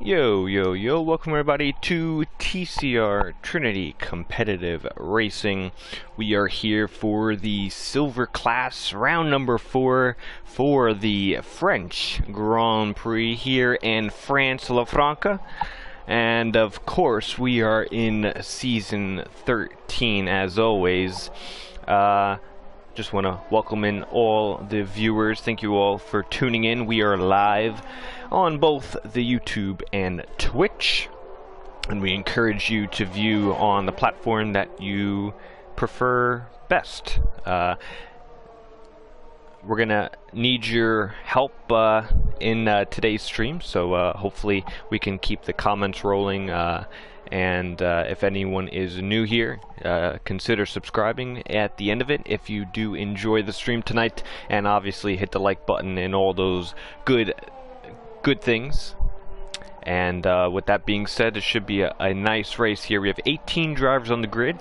Yo, yo, yo, welcome everybody to TCR, Trinity Competitive Racing. We are here for the Silver Class, round number 4 for the French Grand Prix here in France, La Franca. And of course, we are in Season 13 as always. Just want to welcome in all the viewers. Thank you all for tuning in. We are live on both the YouTube and Twitch, and we encourage you to view on the platform that you prefer best. We're gonna need your help in today's stream, so hopefully we can keep the comments rolling, and if anyone is new here, consider subscribing at the end of it if you do enjoy the stream tonight, and obviously hit the like button and all those good things. And with that being said, it should be a nice race here. We have 18 drivers on the grid.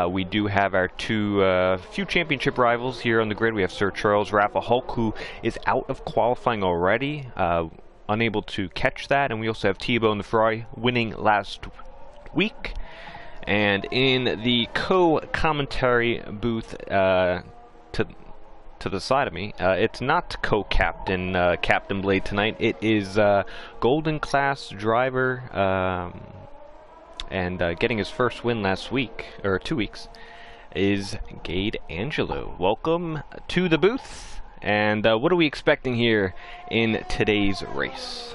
We do have our few championship rivals here on the grid. We have Sir Charles Rafa Hulk, who is out of qualifying already, unable to catch that. And we also have T-Bone the Ferrari winning last week. And in the co-commentary booth to the side of me, it's not co-captain Captain Blade tonight. It is Golden Class driver, and getting his first win last week, or 2 weeks, is Gade Angelo. Welcome to the booth, and what are we expecting here in today's race?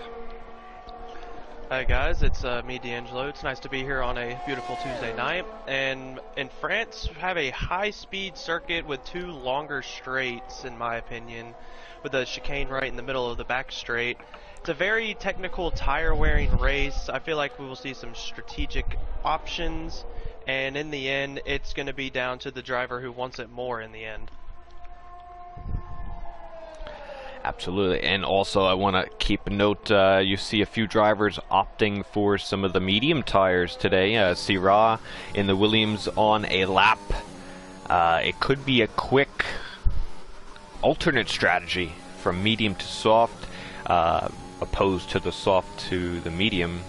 Hi guys, it's me, D'Angelo. It's nice to be here on a beautiful Tuesday night. And in France, we have a high-speed circuit with 2 longer straights, in my opinion, with a chicane right in the middle of the back straight. It's a very technical tire-wearing race. I feel like we will see some strategic options, and in the end, it's going to be down to the driver who wants it more in the end. Absolutely, and also I want to keep a note, you see a few drivers opting for some of the medium tires today. Syrah in the Williams on a lap. It could be a quick alternate strategy from medium to soft, opposed to the soft to the medium.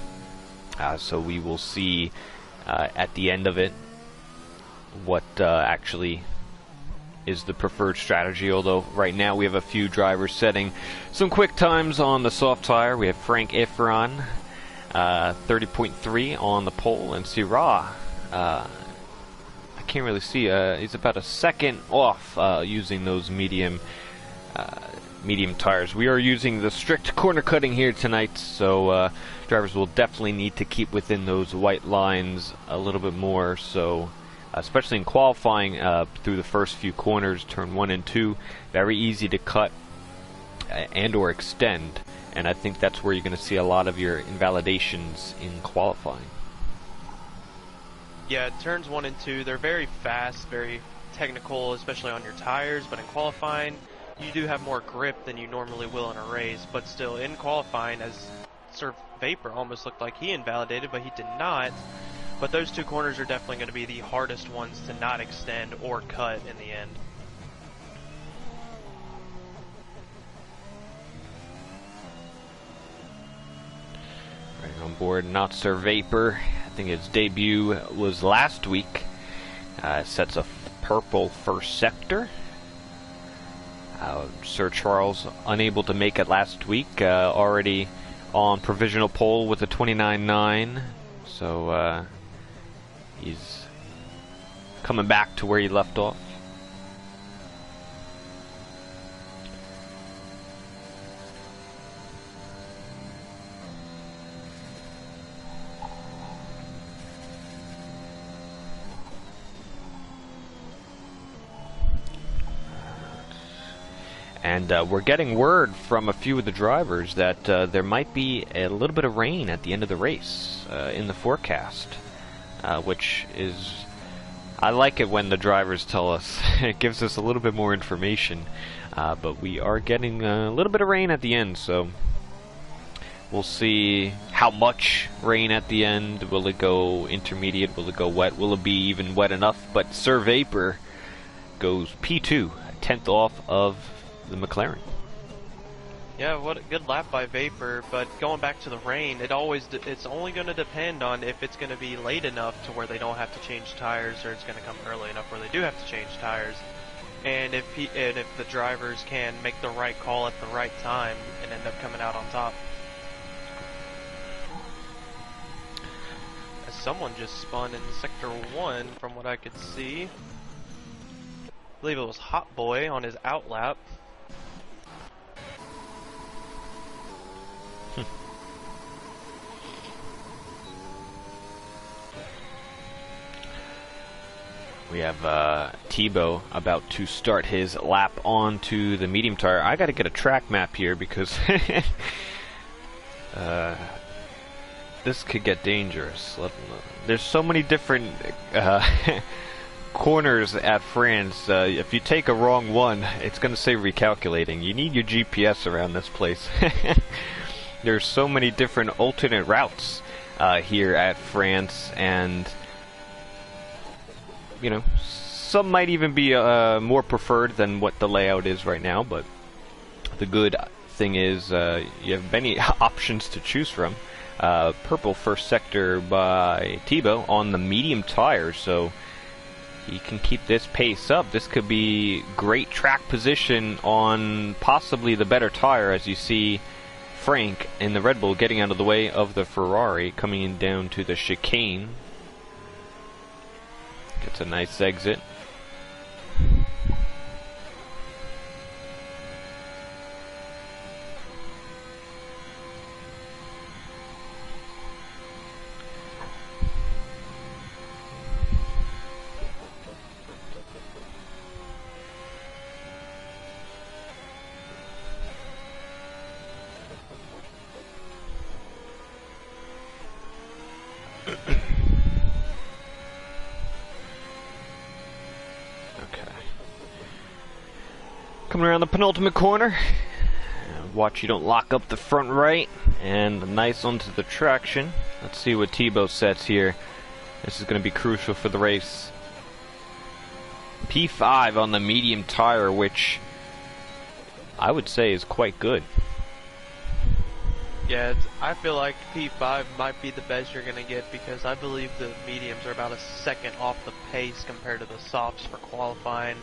So we will see at the end of it what actually is the preferred strategy, although right now we have a few drivers setting some quick times on the soft tire. We have Frank Efron, 30.3 on the pole, and Syrah, I can't really see, he's about a second off using those medium tires. We are using the strict corner cutting here tonight, so drivers will definitely need to keep within those white lines a little bit more, so especially in qualifying through the first few corners, turn 1 and 2, very easy to cut and or extend, and I think that's where you're going to see a lot of your invalidations in qualifying. Yeah, turns 1 and 2, they're very fast, very technical, especially on your tires, but in qualifying, you do have more grip than you normally will in a race, but still in qualifying, as Sir Vapor almost looked like he invalidated, but he did not. But those 2 corners are definitely going to be the hardest ones to not extend or cut in the end. Right on board, not Sir Vapor. I think his debut was last week. Sets a purple first sector. Sir Charles unable to make it last week. Already on provisional pole with a 29.9. So he's coming back to where he left off. And we're getting word from a few of the drivers that there might be a little bit of rain at the end of the race in the forecast, which is, I like it when the drivers tell us. It gives us a little bit more information, but we are getting a little bit of rain at the end, so we'll see how much rain at the end. Will it go intermediate? Will it go wet? Will it be even wet enough? But Sir Vapor goes P2, 10th off of the McLaren. Yeah, what a good lap by Vapor, but going back to the rain, it's only going to depend on if it's going to be late enough to where they don't have to change tires, or it's going to come early enough where they do have to change tires. And if the drivers can make the right call at the right time and end up coming out on top. As someone just spun in sector 1 from what I could see. I believe it was Hot Boy on his outlap. We have Tebow about to start his lap onto the medium tire. I got to get a track map here because this could get dangerous. There's so many different corners at France. If you take a wrong one, it's going to say recalculating. You need your GPS around this place. There's so many different alternate routes here at France, and you know, some might even be more preferred than what the layout is right now, but the good thing is you have many options to choose from. Purple first sector by Tebow on the medium tire, so he can keep this pace up. This could be great track position on possibly the better tire, as you see Frank in the Red Bull getting out of the way of the Ferrari, coming in down to the chicane. Gets a nice exit. Coming around the penultimate corner. Watch you don't lock up the front right. And nice onto the traction. Let's see what Tebow sets here. This is going to be crucial for the race. P5 on the medium tire, which I would say is quite good. Yeah, I feel like P5 might be the best you're going to get, because I believe the mediums are about a second off the pace compared to the softs for qualifying.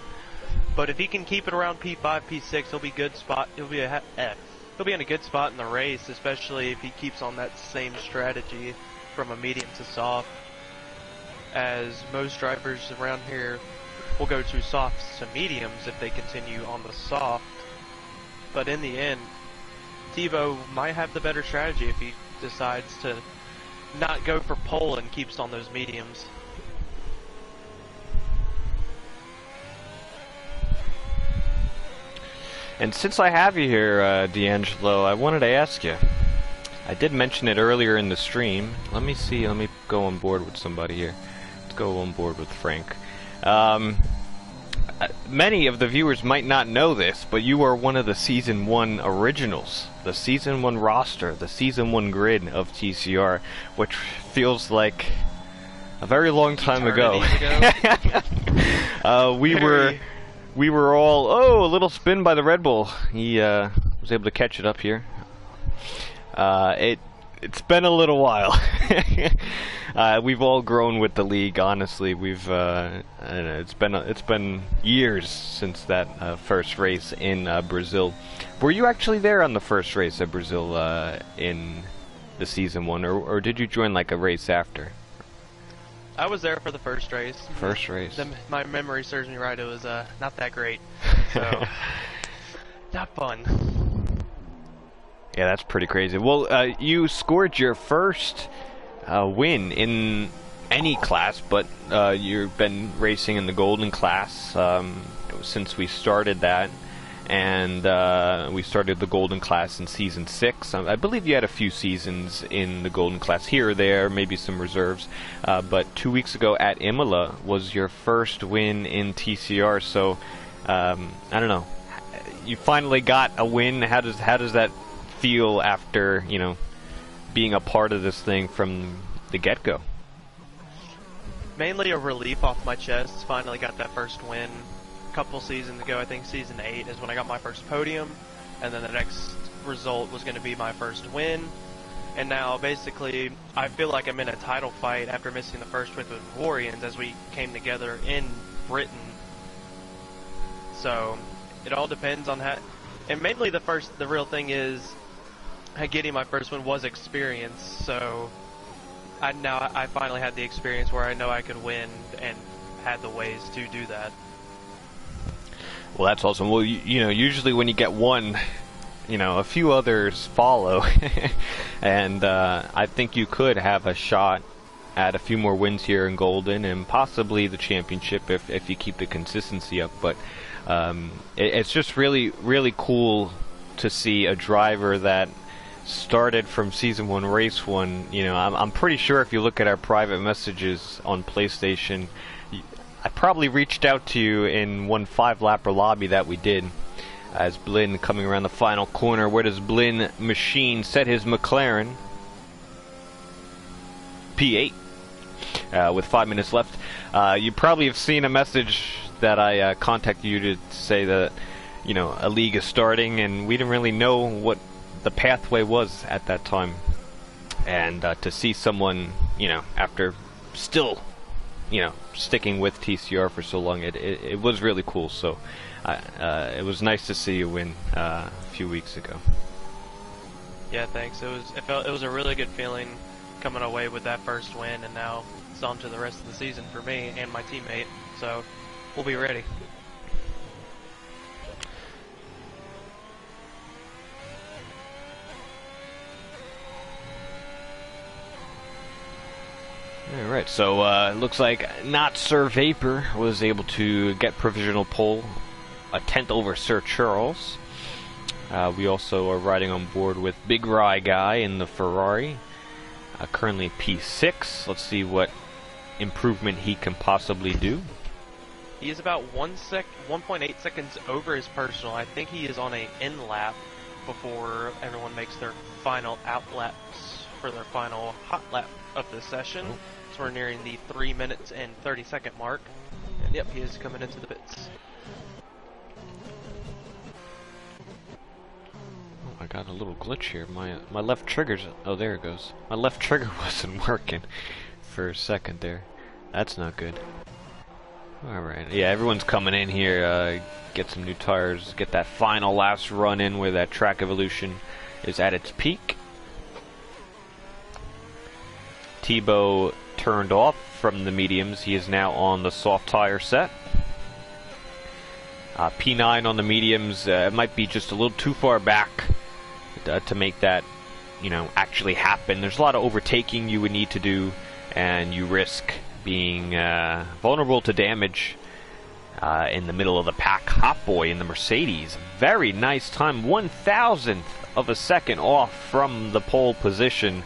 But if he can keep it around P5, P6, he'll be good spot. He'll be in a good spot in the race, especially if he keeps on that same strategy from a medium to soft. As most drivers around here will go to softs to mediums if they continue on the soft. But in the end, Tebow might have the better strategy if he decides to not go for pole and keeps on those mediums. And since I have you here, D'Angelo, I wanted to ask you. I did mention it earlier in the stream. Let me see. Let me go on board with somebody here. Let's go on board with Frank. Many of the viewers might not know this, but you are one of the Season 1 originals. The Season 1 roster, the Season 1 grid of TCR, which feels like a very long time ago. We were all, a little spin by the Red Bull. He was able to catch it up here. It's been a little while. We've all grown with the league. Honestly, it's been years since that first race in Brazil. Were you actually there on the first race at Brazil in the Season 1, or did you join like a race after? I was there for the first race. First race. My memory serves me right. It was not that great. So, not fun. Yeah, that's pretty crazy. Well, you scored your first win in any class, but you've been racing in the golden class since we started that. And we started the golden class in Season 6. I believe you had a few seasons in the golden class here or there, maybe some reserves. But 2 weeks ago at Imola was your first win in TCR. So I don't know. You finally got a win. How does that feel after being a part of this thing from the get-go? Mainly a relief off my chest. Finally got that first win. Couple seasons ago, I think Season 8 is when I got my first podium, and then the next result was going to be my first win. And now, basically, I feel like I'm in a title fight after missing the first win with Warriors as we came together in Britain. So, it all depends on how... And mainly the real thing is, getting my first win was experience. So, I finally had the experience where I know I could win and had the ways to do that. Well, that's awesome. Well, you know, usually when you get one, you know, a few others follow. And I think you could have a shot at a few more wins here in Golden and possibly the championship if you keep the consistency up. But it's just really, really cool to see a driver that started from Season 1, Race 1. You know, I'm pretty sure if you look at our private messages on PlayStation, I probably reached out to you in one 5-lapper lobby that we did. As Blinn coming around the final corner, where does Blinn Machine set his McLaren? P8 with 5 minutes left. You probably have seen a message that I contacted you to say that, you know, a league is starting, and we didn't really know what the pathway was at that time. And to see someone, you know, after still, you know, sticking with TCR for so long, it was really cool. So it was nice to see you win a few weeks ago. Yeah, thanks. It was a really good feeling coming away with that first win, and now it's on to the rest of the season for me and my teammate. So we'll be ready. Alright, so it looks like not Sir Vapor was able to get provisional pole, a 10th over Sir Charles. We also are riding on board with Big Rye Guy in the Ferrari, currently P6. Let's see what improvement he can possibly do. He is about 1.8 seconds over his personal. I think he is on an in lap before everyone makes their final out laps for their final hot lap of the session. Oh. So we're nearing the 3 minutes and 30-second mark. And yep, he is coming into the pits. Oh, I got a little glitch here. My left trigger's... Oh, there it goes. My left trigger wasn't working for a second there. That's not good. Alright, yeah, everyone's coming in here, get some new tires, get that final last run in where that track evolution is at its peak. Tebow turned off from the mediums. He is now on the soft tire set. P9 on the mediums. It might be just a little too far back to make that, you know, actually happen. There's a lot of overtaking you would need to do, and you risk being vulnerable to damage in the middle of the pack. Hot Boy in the Mercedes. Very nice time. 1,000th of a second off from the pole position.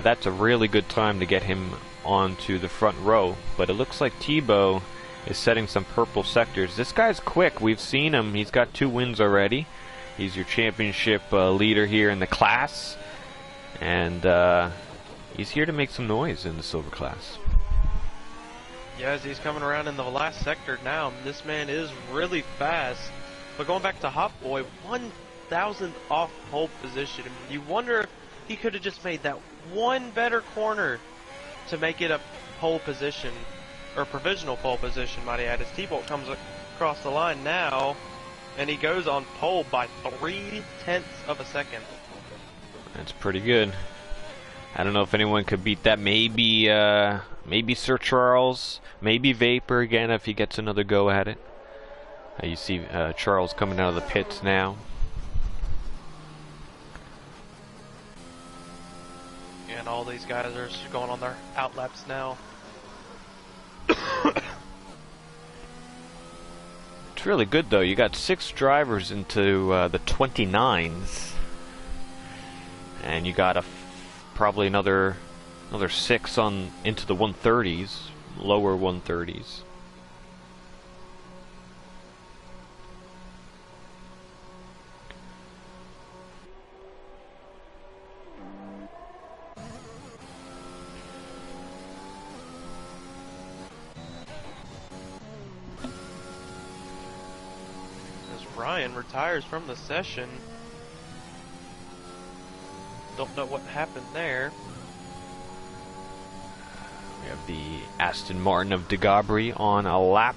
That's a really good time to get him onto the front row. But it looks like Tebow is setting some purple sectors. This guy's quick. We've seen him. He's got 2 wins already. He's your championship leader here in the class. And he's here to make some noise in the silver class. Yeah, as he's coming around in the last sector now, this man is really fast. But going back to Hot Boy, 1,000th off pole position. You wonder if he could have just made that one better corner to make it a pole position, or provisional pole position, might I add. As T-Bolt comes across the line now, and he goes on pole by 0.3 of a second. That's pretty good. I don't know if anyone could beat that. Maybe maybe Sir Charles, maybe Vapor again if he gets another go at it. You see Charles coming out of the pits now. And all these guys are going on their outlaps now. It's really good though. You got 6 drivers into the 29s, and you got probably another 6 on into the 130s, lower 130s. Ryan retires from the session. Don't know what happened there. We have the Aston Martin of De Gabry on a lap.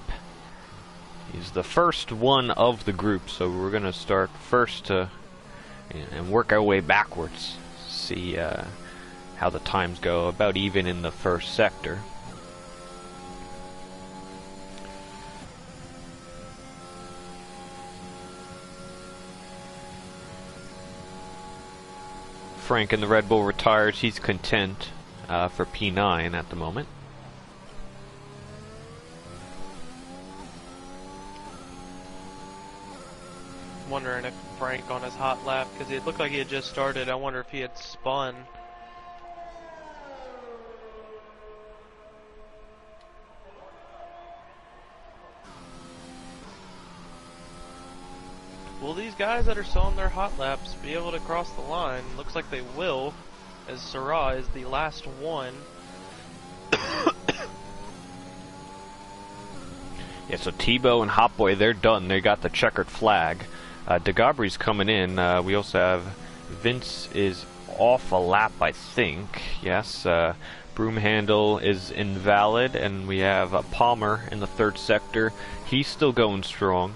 He's the first one of the group, so we're going to start first and work our way backwards. See how the times go, about even in the first sector. Frank in the Red Bull retires. He's content for P9 at the moment. Wondering if Frank on his hot lap, because it looked like he had just started. I wonder if he had spun. Will these guys that are still on their hot laps be able to cross the line? Looks like they will, as Sarah is the last one. Yeah, so Tebow and Hot Boy, they're done. They got the checkered flag. De Gabry's coming in. We also have Vince is off a lap, I think. Yes, broom handle is invalid, and we have Palmer in the third sector. He's still going strong.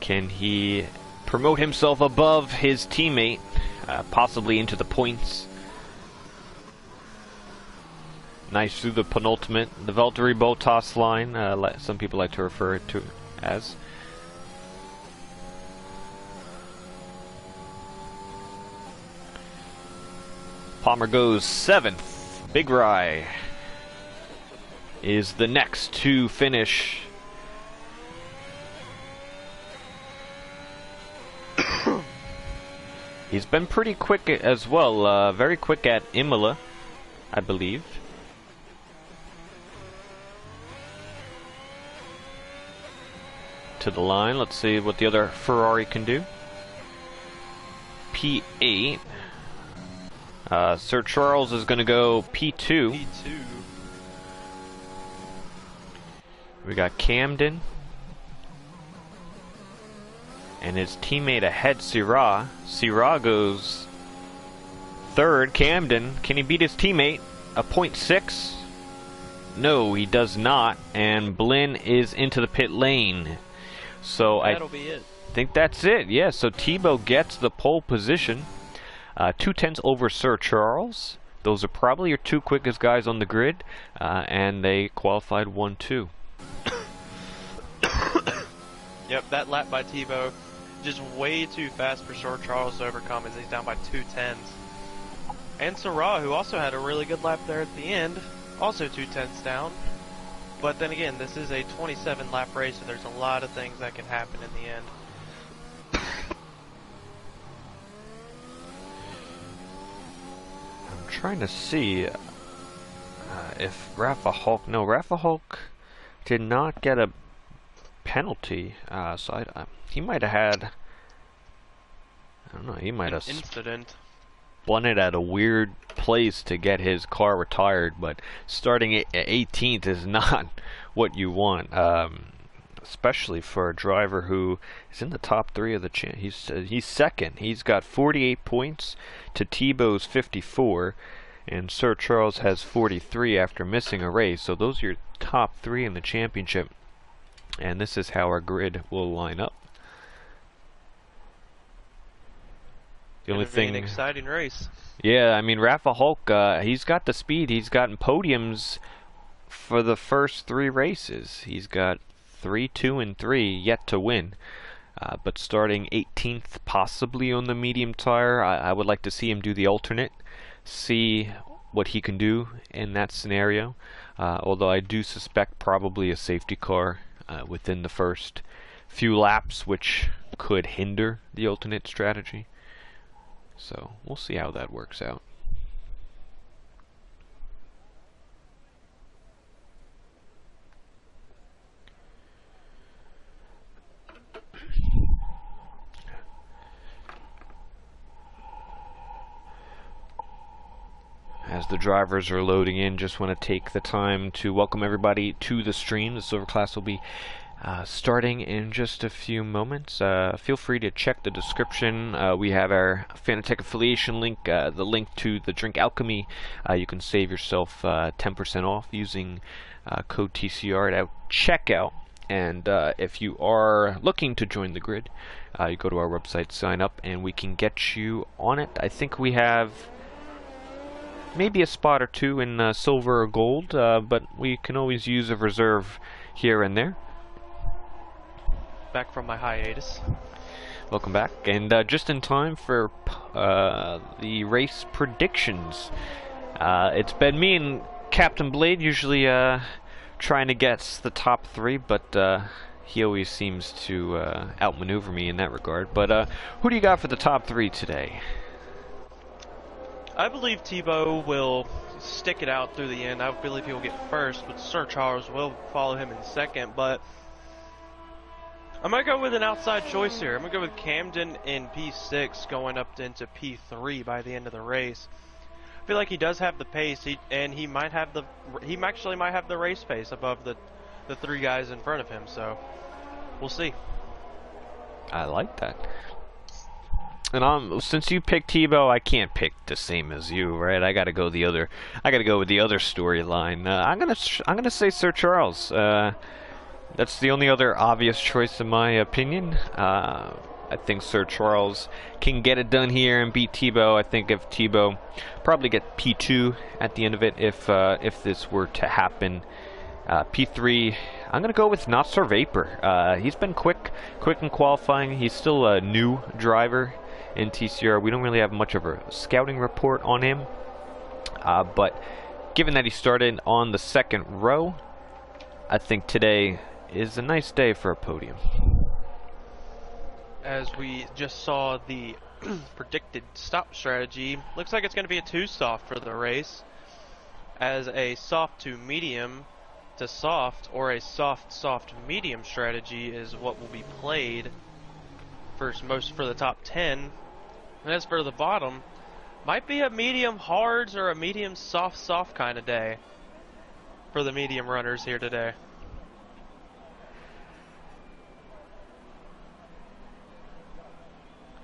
Can he promote himself above his teammate, possibly into the points? Nice through the penultimate, the Valtteri Bottas line, some people like to refer it to as. Palmer goes 7th. Big Rye is the next to finish. He's been pretty quick as well, very quick at Imola, I believe. To the line, let's see what the other Ferrari can do. P8. Sir Charles is going to go P2. P2. We got Camden. And his teammate ahead, Syrah. Syrah goes 3rd. Camden, can he beat his teammate? A 0.6? No, he does not. And Blinn is into the pit lane. So That'll be it. I think that's it. Yeah, so Tebow gets the pole position. 2/10 over Sir Charles. Those are probably your two quickest guys on the grid. And they qualified 1-2. Yep, that lap by Tebow, just way too fast for Sir Charles to overcome as he's down by 2/10. And Sarah, who also had a really good lap there at the end, also 2/10 down. But then again, this is a 27 lap race, so there's a lot of things that can happen in the end. I'm trying to see if Rafa Hulk... No, Rafa Hulk did not get a penalty, so he might have had... I don't know, he might have incident. spun it at a weird place to get his car retired, but starting at 18th is not what you want, especially for a driver who is in the top 3 of the he's second. He's got 48 points to Tebow's 54, and Sir Charles has 43 after missing a race. So those are your top 3 in the championship, and this is how our grid will line up. The only thing, an exciting race. Yeah, I mean, Rafa Hulk, he's got the speed. He's gotten podiums for the first 3 races. He's got 3, 2, and 3 yet to win. But starting 18th, possibly on the medium tire, I would like to see him do the alternate, see what he can do in that scenario. Although I do suspect probably a safety car within the first few laps, which could hinder the alternate strategy. So we'll see how that works out. As the drivers are loading in, just want to take the time to welcome everybody to the stream. The Silver Class will be starting in just a few moments. Feel free to check the description. We have our Fanatec affiliation link, the link to the Drink Alchemy. You can save yourself 10% off using code TCR at checkout. And if you are looking to join the grid, you go to our website, sign up, and we can get you on it. I think we have maybe a spot or two in silver or gold, but we can always use a reserve here and there. Back from my hiatus. Welcome back, and just in time for the race predictions. It's been me and Captain Blade usually trying to guess the top three, but he always seems to outmaneuver me in that regard. But who do you got for the top three today? I believe Tebow will stick it out through the end. I believe he will get first, but Sir Charles will follow him in second. But I'm going to go with an outside choice here. I'm going to go with Camden in P6 going up into P3 by the end of the race. I feel like he does have the pace, and he actually might have the race pace above the three guys in front of him, so we'll see. I like that. And since you picked Tebow, I can't pick the same as you, right? I got to go with the other storyline. I'm gonna say Sir Charles. That's the only other obvious choice in my opinion. I think Sir Charles can get it done here and beat Tebow. I think if Tebow probably get P2 at the end of it if this were to happen. P3, I'm gonna go with Not Sir Vapor. He's been quick in qualifying. He's still a new driver in TCR. We don't really have much of a scouting report on him, but given that he started on the second row, I think today is a nice day for a podium. As we just saw the predicted stop strategy, looks like it's going to be a 2-soft for the race, as a soft to medium to soft, or a soft medium strategy is what will be played for the top 10. And as for the bottom, might be a medium hards or a medium soft kind of day for the medium runners here today.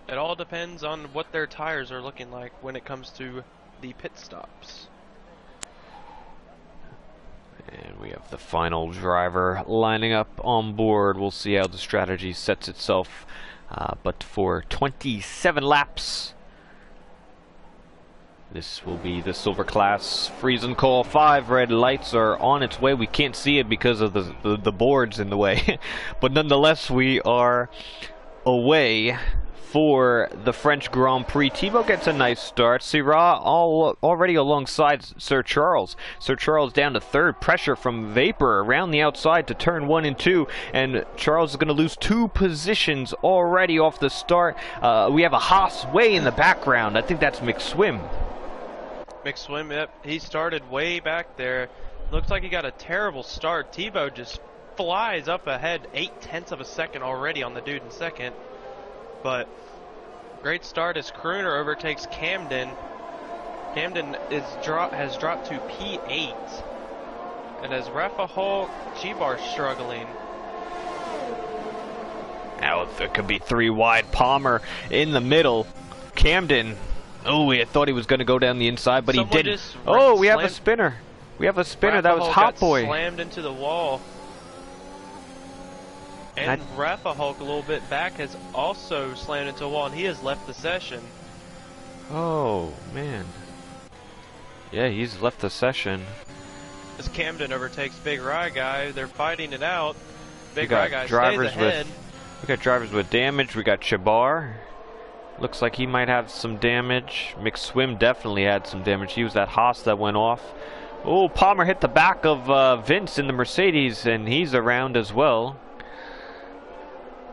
It all depends on what their tires are looking like when it comes to the pit stops. And we have the final driver lining up on board. We'll see how the strategy sets itself. But for 27 laps, this will be the silver class. Freeze and call 5 red lights are on its way. We can't see it because of the boards in the way. But nonetheless, we are away for the French Grand Prix. Tebow gets a nice start. Syrah already alongside Sir Charles. Sir Charles down to third. Pressure from Vapor around the outside to turn 1 and 2. And Charles is going to lose 2 positions already off the start. We have a Haas way in the background. I think that's McSwim. McSwim, yep. He started way back there. Looks like he got a terrible start. Tebow just flies up ahead 0.8 of a second already on the dude in second. But great start as Crooner overtakes Camden. Camden has dropped to P8. And as Rafa Hulk, G-Bar struggling. Now there could be 3 wide. Palmer in the middle. Camden. Oh, I thought he was going to go down the inside, but he didn't. Oh, we have a spinner. We have a spinner. That was Hot Boy. Slammed into the wall. And Rafa Hulk a little bit back has also slammed into a wall, and he has left the session. Oh, man. Yeah, he's left the session. As Camden overtakes Big Rye Guy, they're fighting it out. Big Rye Guy stays ahead. We got drivers with damage. We got Chabar. Looks like he might have some damage. McSwim definitely had some damage. He was that Haas that went off. Oh, Palmer hit the back of Vince in the Mercedes, and he's around as well.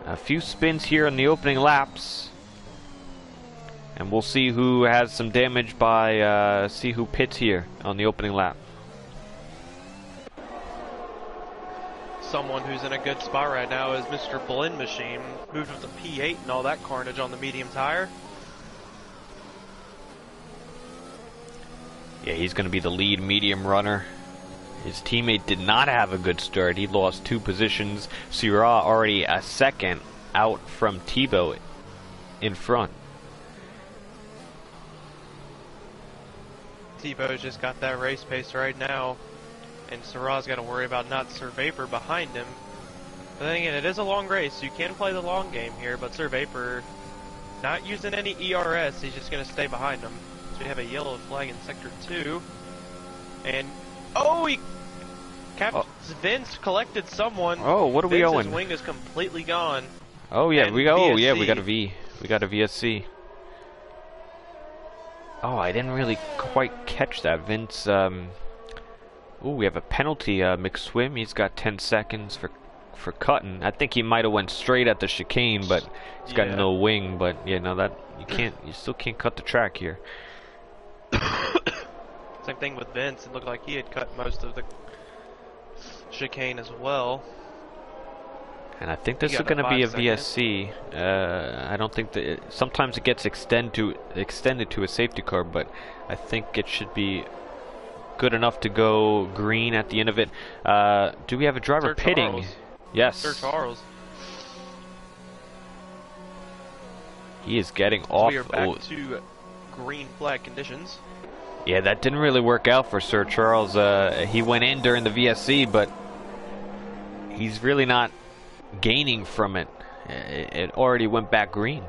A few spins here in the opening laps. And we'll see who has some damage by, see who pits here on the opening lap. Someone who's in a good spot right now is Mr. Blend Machine. Moved up to P8 and all that carnage on the medium tire. Yeah, he's going to be the lead medium runner. His teammate did not have a good start. He lost 2 positions. Syrah already a second out from Tebow in front. Tebow's just got that race pace right now, and Syrah's got to worry about not Sir Vapor behind him. But then again, it is a long race, so you can play the long game here, but Sir Vapor not using any ERS, he's just going to stay behind him. So we have a yellow flag in Sector 2. And, oh, Vince collected someone. Oh, what are we owing? Vince's wing is completely gone. Oh yeah, and we got a V. We got a VSC. Oh, I didn't really quite catch that. Vince, ooh, we have a penalty, McSwim. He's got 10 seconds for cutting. I think he might have went straight at the chicane, but he's got no wing. But yeah, no, that you still can't cut the track here. Same thing with Vince. It looked like he had cut most of the chicane as well. And I think this is going to be a VSC. I don't think that sometimes it gets extended to a safety car, but I think it should be good enough to go green at the end of it. Do we have a driver Sir pitting? Charles. Yes. Sir Charles. He is getting off. We are back to green flag conditions. Yeah, that didn't really work out for Sir Charles. He went in during the VSC, but he's really not gaining from it. It already went back green.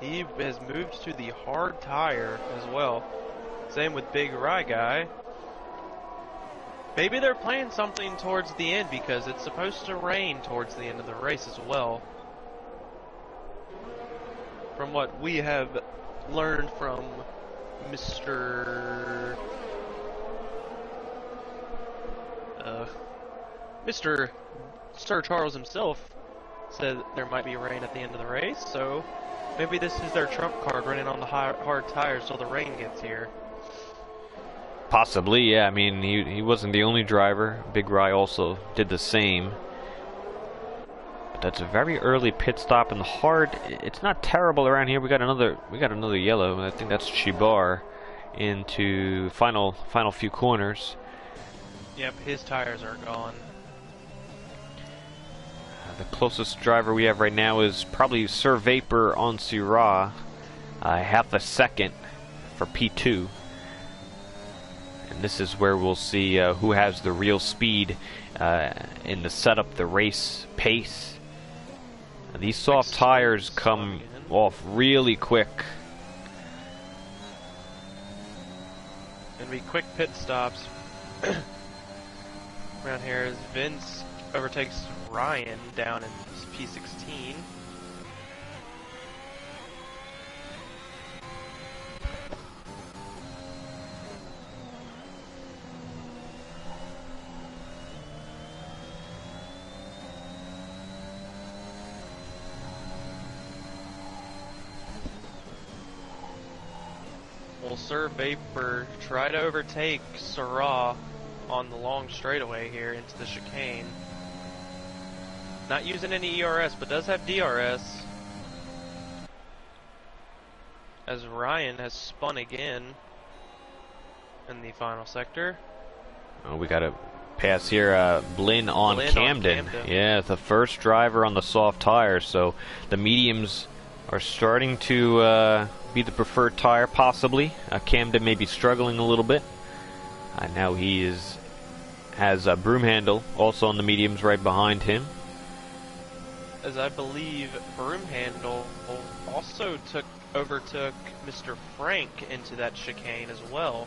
He has moved to the hard tire as well. Same with Big Rye Guy. Maybe they're playing something towards the end because it's supposed to rain towards the end of the race as well. From what we have learned from Mr. Sir Charles himself said there might be rain at the end of the race, so maybe this is their trump card, running on the hard tires till the rain gets here. Possibly, yeah. I mean, he wasn't the only driver. Big Rye also did the same. But that's a very early pit stop in the hard. It's not terrible around here. We got another yellow. I think that's Chibar into final few corners. Yep, his tires are gone. The closest driver we have right now is probably Sir Vapor on Syrah. Half a second for P2. And this is where we'll see who has the real speed in the setup, the race pace. These soft tires come off really quick. And be quick pit stops. Around here as Vince overtakes Ryan down in P16. Will Sir Vapor try to overtake Syrah on the long straightaway here into the chicane? Not using any ERS, but does have DRS. As Ryan has spun again in the final sector. Oh, we got a pass here. Blinn on Camden. Yeah, the first driver on the soft tires. So the mediums are starting to be the preferred tire, possibly. Camden may be struggling a little bit. Now he has Broomhandle also on the mediums right behind him. As I believe Broomhandle also overtook Mr. Frank into that chicane as well.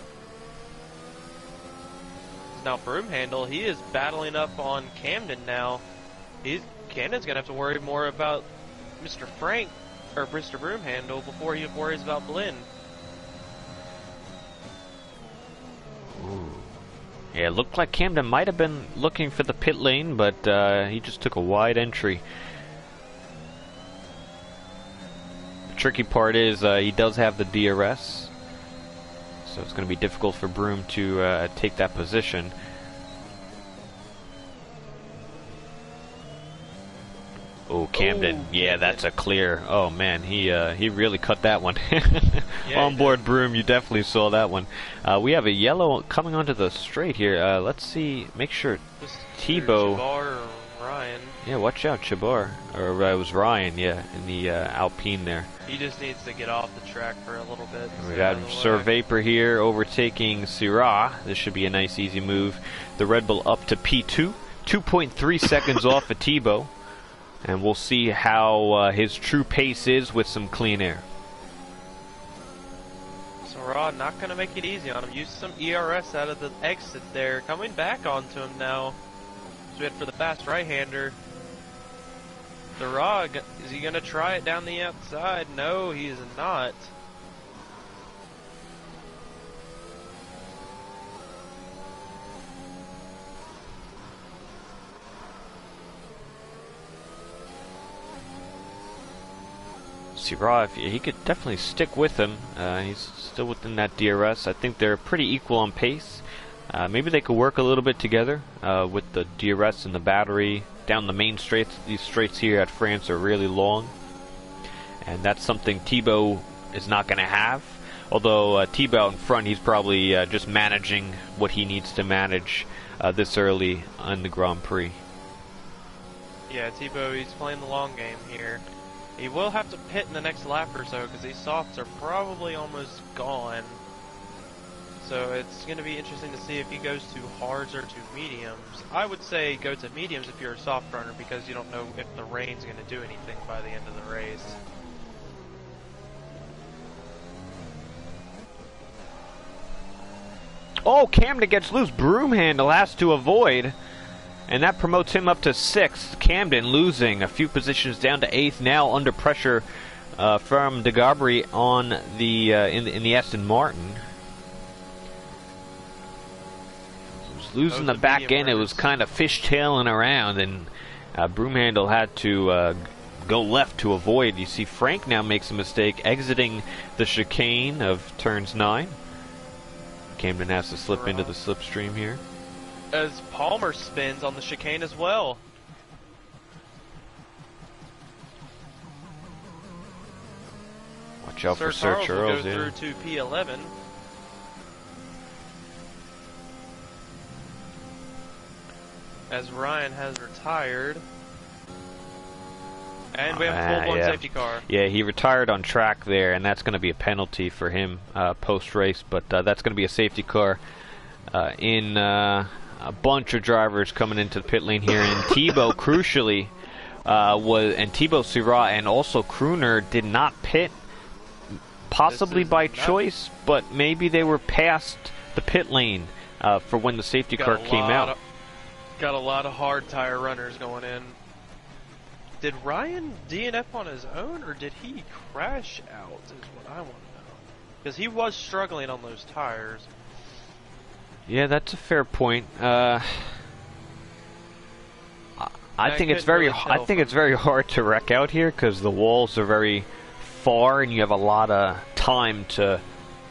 Now Broomhandle, he is battling up on Camden now. Camden's gonna have to worry more about Mr. Frank or Mr. Broomhandle before he worries about Blinn. Ooh. Yeah, it looked like Camden might have been looking for the pit lane, but he just took a wide entry. Tricky part is he does have the DRS, so it's going to be difficult for Broom to take that position. Oh, Camden. Oh, Yeah, Camden. that's a clear. Oh man, he really cut that one. Yeah, Onboard Broom, you definitely saw that one. We have a yellow coming onto the straight here. Let's see. Make sure Tebow. Chabar or Ryan. Yeah, watch out, Chabar. Or it was Ryan. Yeah, in the Alpine there. He just needs to get off the track for a little bit. We got Sir Vapor here overtaking Syrah. This should be a nice, easy move. The Red Bull up to P2, 2.3 seconds off of Tebow. And we'll see how his true pace is with some clean air. So Rod not going to make it easy on him. Used some ERS out of the exit there. Coming back onto him now. So we had for the fast right-hander. The Rod, is he going to try it down the outside? No, he is not. Syrah, he could definitely stick with him. He's still within that DRS. I think they're pretty equal on pace. Maybe they could work a little bit together with the DRS and the battery down the main straights. These straights here at France are really long, and that's something Tebow is not going to have. Although Tebow out in front, he's probably just managing what he needs to manage this early on the Grand Prix. Yeah, Tebow, he's playing the long game here. He will have to pit in the next lap or so because these softs are probably almost gone. So it's going to be interesting to see if he goes to hards or to mediums. I would say go to mediums if you're a soft runner because you don't know if the rain's going to do anything by the end of the race. Oh, Camden gets loose. Broomhandle has to avoid. And that promotes him up to 6th. Camden losing a few positions down to 8th. Now under pressure from De Gabri on the in the Aston Martin. He was losing the back end. It was kind of fishtailing around, and Broomhandle had to go left to avoid. You see Frank now makes a mistake exiting the chicane of turns 9. Camden has to slip into the slipstream here. As Palmer spins on the chicane as well. Watch out for Sir Charles. Will go through to P11. As Ryan has retired. And we have a full-blown safety car. Yeah, he retired on track there, and that's going to be a penalty for him post-race. But that's going to be a safety car in a bunch of drivers coming into the pit lane here. And Tebow, crucially, Tebow, Syrah, and also Crooner did not pit, possibly by choice, but maybe they were past the pit lane for when the safety car came out. Got a lot of hard tire runners going in. Did Ryan DNF on his own, or did he crash out, is what I want to know. Because he was struggling on those tires. Yeah, that's a fair point. I think it's very hard to wreck out here because the walls are very far, and you have a lot of time to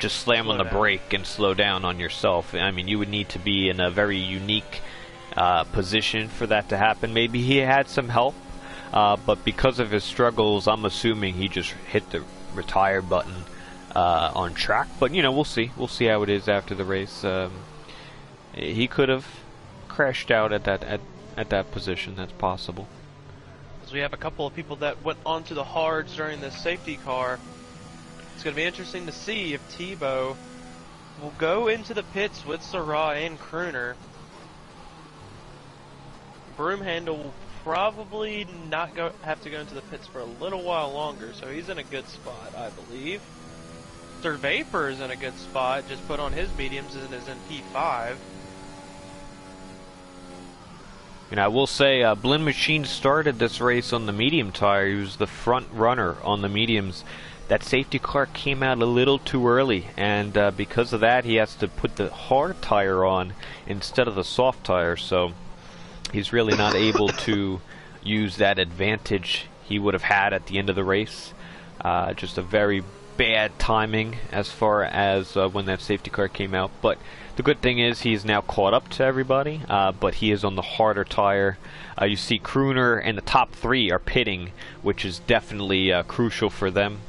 just slam on the brake and slow down on yourself. I mean, you would need to be in a very unique position for that to happen. Maybe he had some help. But because of his struggles, I'm assuming he just hit the retire button on track. But, you know, we'll see. We'll see how it is after the race. He could have crashed out at that position. That's possible. So we have a couple of people that went onto the hards during this safety car. It's going to be interesting to see if Tebow will go into the pits with Syrah and Crooner. Broomhandle will probably not have to go into the pits for a little while longer, so he's in a good spot, I believe. Sir Vapor is in a good spot, just put on his mediums and is in P5. And I will say, Blinn Machine started this race on the medium tire. He was the front runner on the mediums. That safety car came out a little too early, and because of that, he has to put the hard tire on instead of the soft tire, so he's really not able to use that advantage he would have had at the end of the race. Just a very bad timing as far as when that safety car came out, but the good thing is he's now caught up to everybody, but he is on the harder tire. You see Crooner and the top three are pitting, which is definitely crucial for them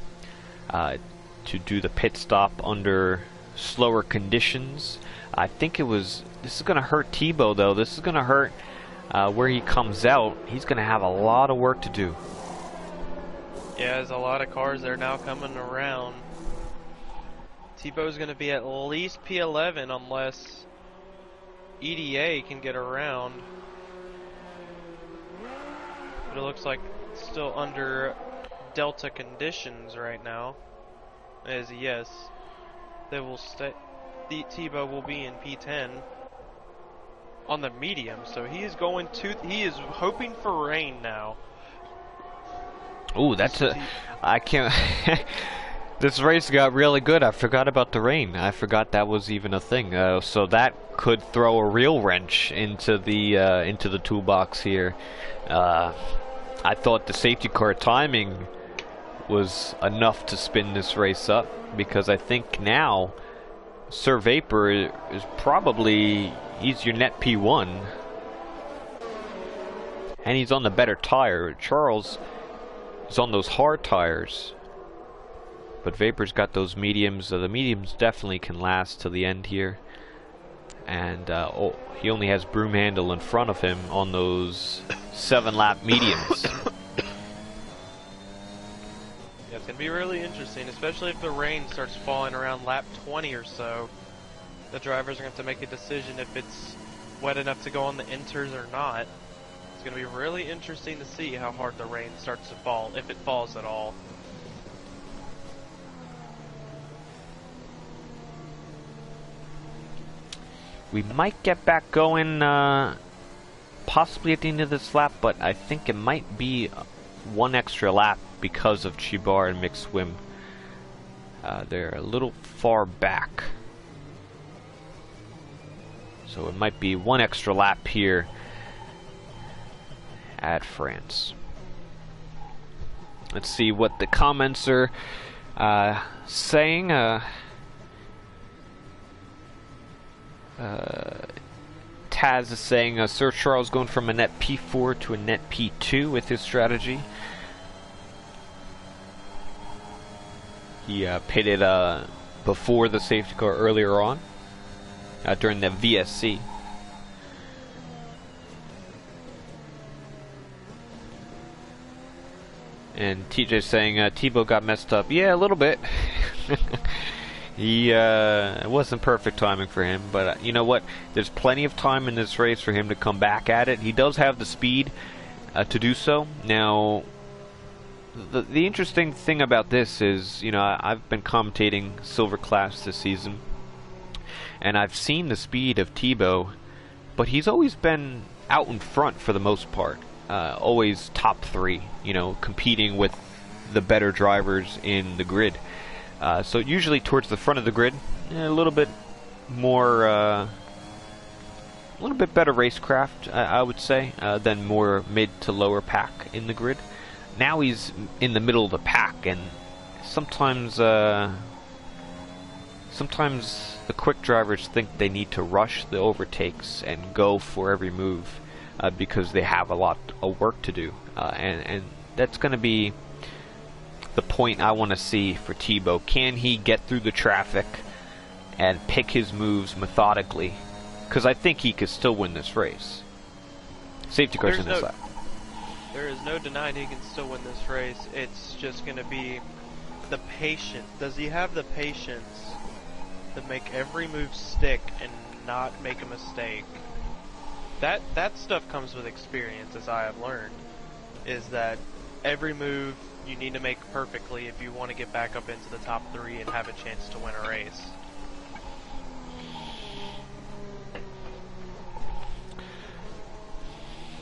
to do the pit stop under slower conditions. I think this is going to hurt Tebow though. This is going to hurt where he comes out. He's going to have a lot of work to do. Yeah, there's a lot of cars that are now coming around. Tebow's going to be at least P11 unless EDA can get around. But it looks like it's still under Delta conditions right now. As yes, they will stay. Tebow will be in P10 on the medium, so he is hoping for rain now. Ooh, I can't. This race got really good. I forgot about the rain. I forgot that was even a thing. So that could throw a real wrench into the toolbox here. I thought the safety car timing was enough to spin this race up, because I think now Sir Vapor is probably, he's your net P1, and he's on the better tire. Charles is on those hard tires, but Vapor's got those mediums. The mediums definitely can last to the end here, and he only has Broomhandle in front of him on those 7-lap mediums. Yeah, it's gonna be really interesting, especially if the rain starts falling around lap 20 or so. The drivers are gonna have to make a decision if it's wet enough to go on the inters or not. It's gonna be really interesting to see how hard the rain starts to fall, if it falls at all. We might get back going possibly at the end of this lap, but I think it might be one extra lap because of Chibar and McSwim. They're a little far back, so it might be one extra lap here at France. Let's see what the comments are saying. Taz is saying Sir Charles going from a net P4 to a net P2 with his strategy. He pitted before the safety car earlier on during the VSC. And TJ saying Tebow got messed up. Yeah, a little bit. It wasn't perfect timing for him, but you know what? There's plenty of time in this race for him to come back at it. He does have the speed to do so. Now, the interesting thing about this is, you know, I've been commentating Silver Class this season, and I've seen the speed of Tebow, but he's always been out in front for the most part. Always top three, you know, competing with the better drivers in the grid. So usually towards the front of the grid, a little bit more, a little bit better racecraft, I would say, than more mid to lower pack in the grid. Now he's in the middle of the pack, and sometimes the quick drivers think they need to rush the overtakes and go for every move because they have a lot of work to do, and that's going to be the point I want to see for Tebow. Can he get through the traffic and pick his moves methodically? Because I think he could still win this race. Safety car's in this lap. There is no denying he can still win this race. It's just going to be the patience. Does he have the patience to make every move stick and not make a mistake? That stuff comes with experience, as I have learned, is that every move you need to make perfectly if you want to get back up into the top three and have a chance to win a race.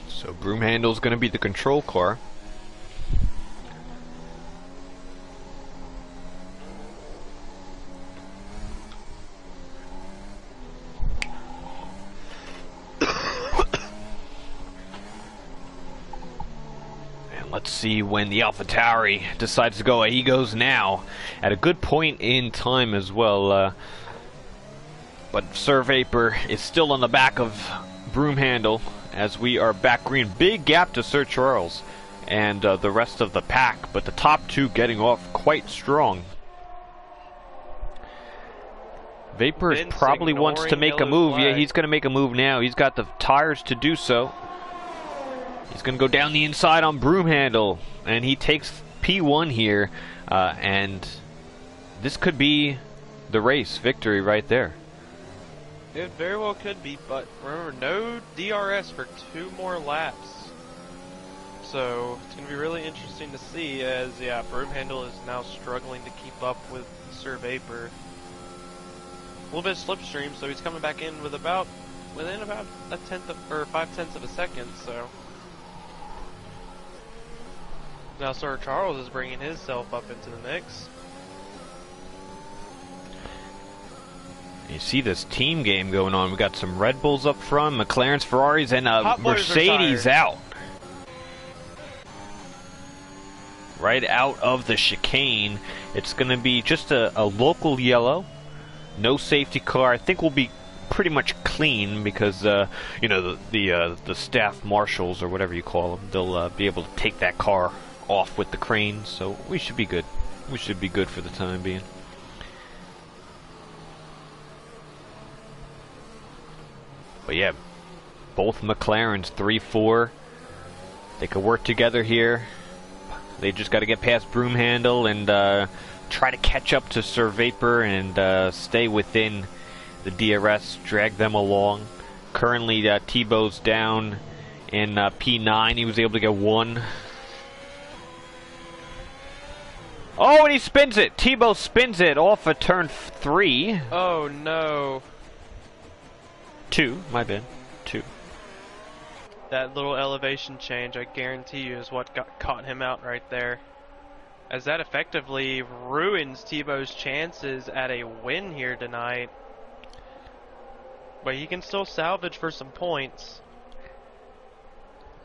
So Broomhandle's going to be the control car. Let's see when the AlphaTauri decides to go. He goes now at a good point in time as well. But Sir Vapor is still on the back of Broomhandle as we are back green. Big gap to Sir Charles and the rest of the pack, but the top two getting off quite strong. Vapor probably wants to make a move. Flag. Yeah, he's going to make a move now. He's got the tires to do so. He's going to go down the inside on Broomhandle, and he takes P1 here, and this could be the race victory right there. It very well could be, but remember, no DRS for 2 more laps. So it's going to be really interesting to see as, yeah, Broomhandle is now struggling to keep up with Sir Vapor. A little bit of slipstream, so he's coming back in with within about a 5/10 of a second, so. Now Sir Charles is bringing himself up into the mix. You see this team game going on. We got some Red Bulls up front, McLarens, Ferraris, and Mercedes out. Right out of the chicane. It's going to be just a local yellow. No safety car. I think we'll be pretty much clean because, you know, the staff marshals or whatever you call them, they'll be able to take that car off with the crane. So we should be good. We should be good for the time being. But yeah, both McLarens 3-4. They could work together here. They just got to get past Broomhandle and try to catch up to Sir Vapor and stay within the DRS, drag them along. Currently, Tebow's down in P9. He was able to get 1. Oh, and he spins it. Tebow spins it off of turn 3. Oh, no. 2, my bad. 2. That little elevation change, I guarantee you, is what caught him out right there. As that effectively ruins Tebow's chances at a win here tonight. But he can still salvage for some points.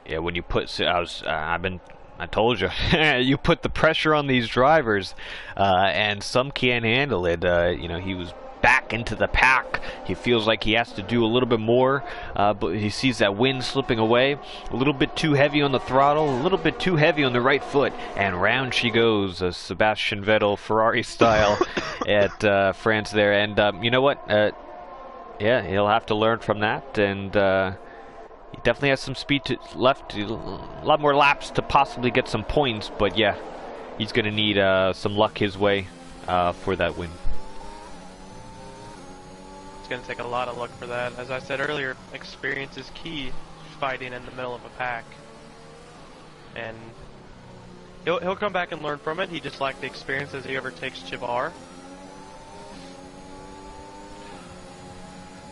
Yeah, when you put, I told you, you put the pressure on these drivers, and some can't handle it. You know, he was back into the pack. He feels like he has to do a little bit more, but he sees that wind slipping away. A little bit too heavy on the throttle, a little bit too heavy on the right foot, and round she goes, Sebastian Vettel Ferrari style at France there. And you know what? Yeah, he'll have to learn from that, and he definitely has some speed left, a lot more laps to possibly get some points, but yeah, he's going to need some luck his way for that win. Going to take a lot of luck for that. As I said earlier, experience is key fighting in the middle of a pack, and he'll come back and learn from it. He just lacked the experience as he overtakes Chivar.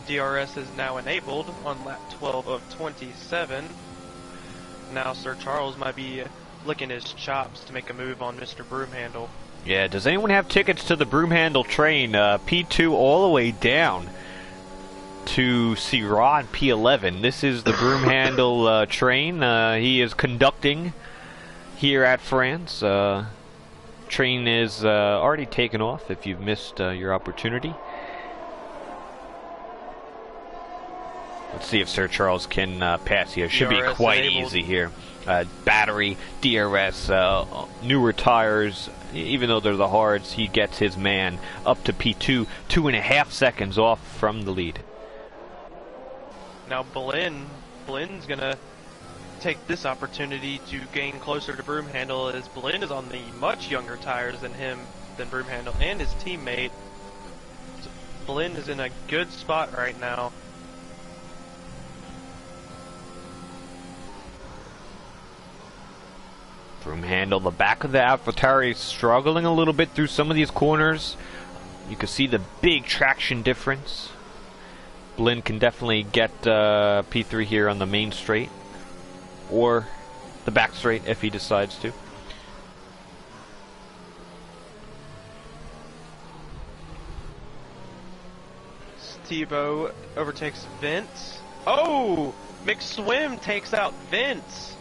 DRS is now enabled on lap 12 of 27. Now Sir Charles might be licking his chops to make a move on Mr. Broomhandle. Yeah, does anyone have tickets to the Broomhandle train? P2 all the way down to see Rod P11. This is the Broomhandle train. He is conducting here at France. Train is already taken off if you've missed your opportunity. Let's see if Sir Charles can pass here. Should be quite easy here. Battery, DRS, newer tires. Even though they're the hards, he gets his man up to P2, 2.5 seconds off from the lead. Now Blynn's gonna take this opportunity to gain closer to Broomhandle, as Blynn is on the much younger tires than Broomhandle and his teammate. So Blynn is in a good spot right now. Broomhandle, the back of the AlphaTauri, struggling a little bit through some of these corners. You can see the big traction difference. Blynn can definitely get P3 here on the main straight, or the back straight if he decides to. Tebow overtakes Vince. Oh! McSwim takes out Vince.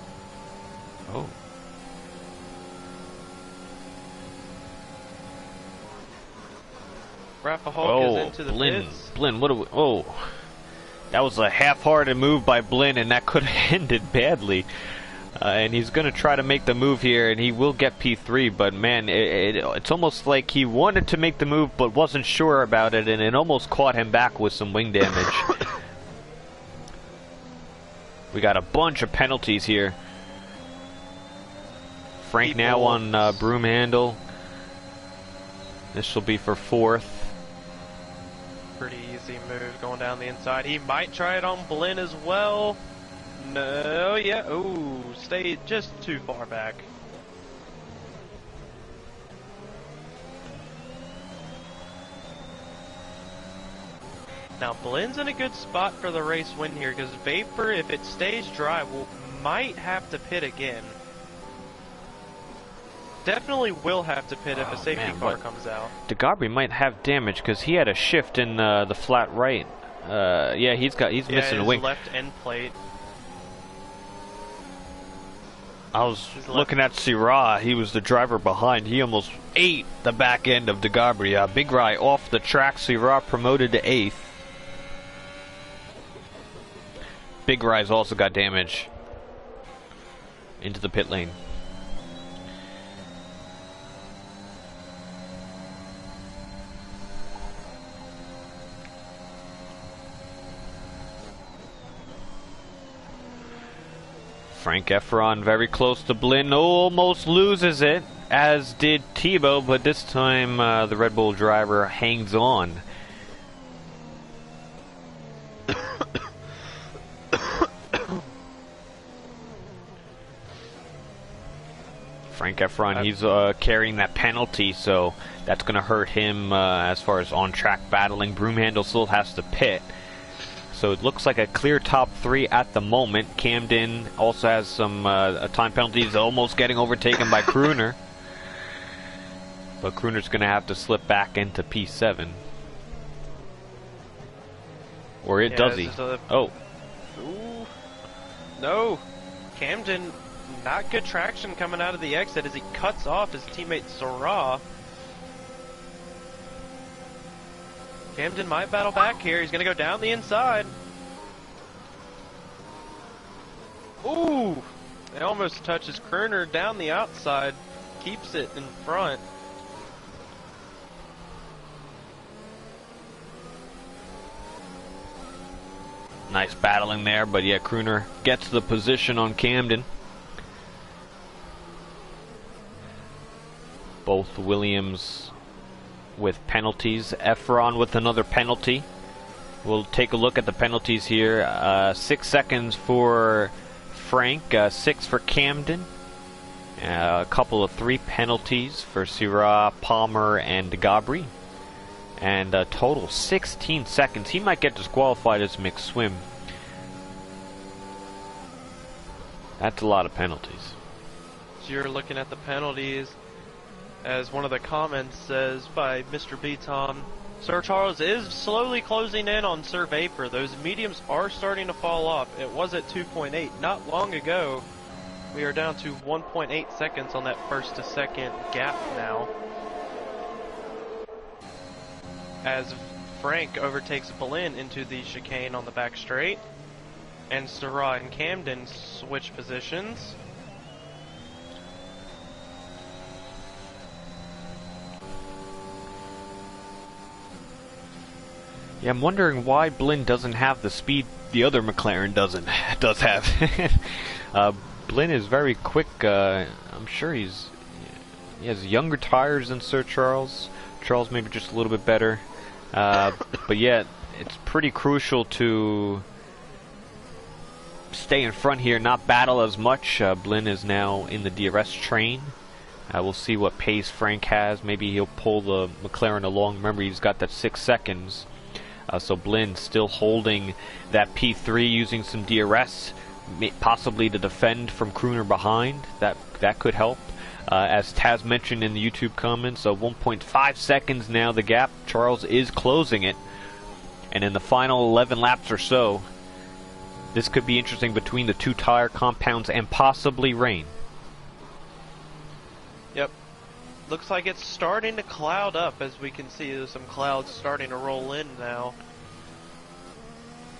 Oh. Rafa Hulk Oh, is into the Blinn. pits. Blinn, what do we... Oh. That was a half-hearted move by Blinn, and that could have ended badly. And he's going to try to make the move here, and he will get P3, but man, it's almost like he wanted to make the move, but wasn't sure about it, and it almost caught him back with some wing damage. We got a bunch of penalties here. Frank now on broom handle. This will be for 4th. Pretty easy move going down the inside. He might try it on Blinn as well. No, yeah, ooh, stayed just too far back. Now Blinn's in a good spot for the race win here because Vapor, if it stays dry, might have to pit again. Definitely will have to pit if a safety car comes out. DeGabri might have damage because he had a shift in the flat right. Yeah, he's missing a wing. Left end plate. I was looking at Syrah. He was the driver behind. He almost ate the back end of DeGabri. Big Rye off the track. Syrah promoted to 8th. Big Rye's also got damage into the pit lane. Frank Efron very close to Blinn, almost loses it, as did Tebow, but this time the Red Bull driver hangs on. Frank Efron, he's carrying that penalty, so that's going to hurt him as far as on-track battling. Broomhandle still has to pit. So it looks like a clear top 3 at the moment. Camden also has some time penalties, almost getting overtaken by Crooner. But Crooner's going to have to slip back into P7. Or does he? Oh. Ooh. No. Camden, not good traction coming out of the exit as he cuts off his teammate Syrah. Camden might battle back here. He's going to go down the inside. Ooh! It almost touches Crooner down the outside. Keeps it in front. Nice battling there, but yeah, Crooner gets the position on Camden. Both Williams with penalties. Efron with another penalty. We'll take a look at the penalties here. 6 seconds for Frank, 6 for Camden. A couple of 3 penalties for Syrah, Palmer, and DeGabri. And a total 16 seconds. He might get disqualified as mixed swim. That's a lot of penalties. So you're looking at the penalties. As one of the comments says by Mr. B. Tom, Sir Charles is slowly closing in on Sir Vapor. Those mediums are starting to fall off. It was at 2.8 not long ago. We are down to 1.8 seconds on that first to second gap now. As Frank overtakes Blinn into the chicane on the back straight. And Syrah and Camden switch positions. Yeah, I'm wondering why Blinn doesn't have the speed the other McLaren does have. Blinn is very quick. I'm sure he has younger tires than Sir Charles. Charles maybe just a little bit better. But yeah, it's pretty crucial to stay in front here, not battle as much. Blinn is now in the DRS train. We'll see what pace Frank has. Maybe he'll pull the McLaren along. Remember, he's got that 6 seconds. So Blinn still holding that P3, using some DRS, possibly to defend from Crooner behind. That could help. As Taz mentioned in the YouTube comments, 1.5 seconds now the gap. Charles is closing it. And in the final 11 laps or so, this could be interesting between the 2 tire compounds and possibly rain. Yep. looks like it's starting to cloud up, as we can see. There's some clouds starting to roll in now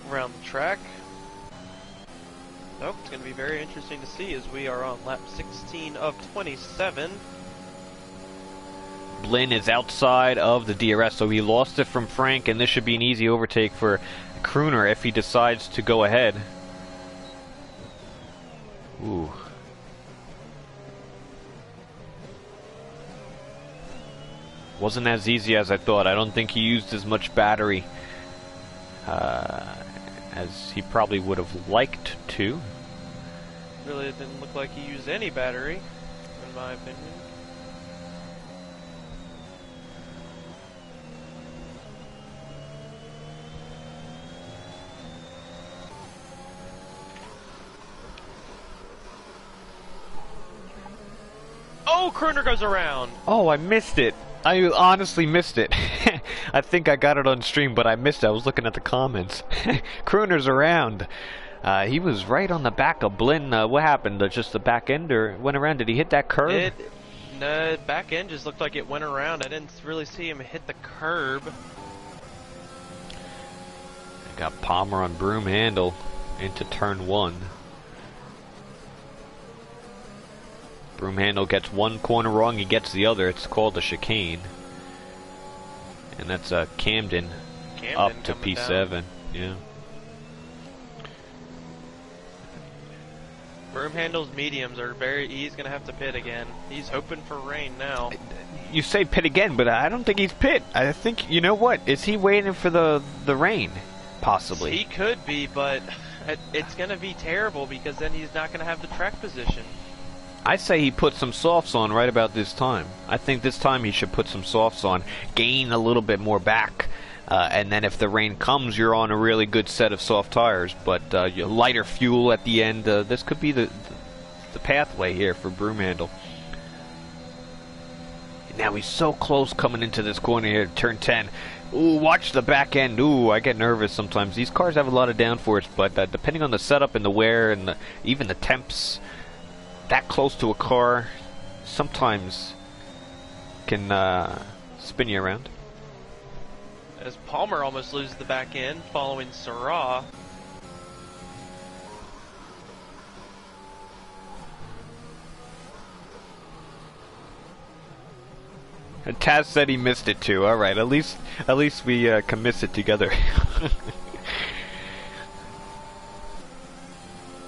around the track. So it's going to be very interesting to see as we are on lap 16 of 27. Blinn is outside of the DRS, so he lost it from Frank, and this should be an easy overtake for Crooner if he decides to go ahead. Ooh. Wasn't as easy as I thought. I don't think he used as much battery as he probably would have liked to. Really, it didn't look like he used any battery, in my opinion. Oh, Crooner goes around. Oh, I missed it. I honestly missed it. I think I got it on stream, but I missed it. I was looking at the comments. Crooner's around. He was right on the back of Blinn. What happened? Just the back end or went around? Did he hit that curb? No, back end just looked like it went around. I didn't really see him hit the curb. Got Palmer on broom handle into turn 1. Broom handle gets one corner wrong, he gets the other. It's called a chicane. And that's Camden up to P7. Down. Yeah. Broom handle's mediums are he's going to have to pit again. He's hoping for rain now. You say pit again, but I don't think he's pit. I think, you know what? Is he waiting for the rain? Possibly. He could be, but it's going to be terrible because then he's not going to have the track position. I say he put some softs on right about this time. I think this time he should put some softs on, gain a little bit more back, and then if the rain comes, you're on a really good set of soft tires. But lighter fuel at the end, this could be the pathway here for Broomhandle. Now he's so close coming into this corner here, turn 10. Ooh, watch the back end. Ooh, I get nervous sometimes. These cars have a lot of downforce, but depending on the setup and the wear and even the temps, that close to a car sometimes can spin you around. As Palmer almost loses the back end following Syrah. And Taz said he missed it too. All right, at least we can miss it together.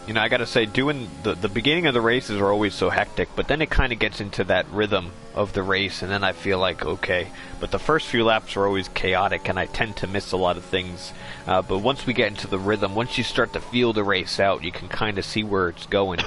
You know, I gotta say, doing the beginning of the races are always so hectic, but then it kind of gets into that rhythm of the race, and then I feel like, okay. But the first few laps are always chaotic, and I tend to miss a lot of things. But once we get into the rhythm, once you start to feel the race out, you can kind of see where it's going.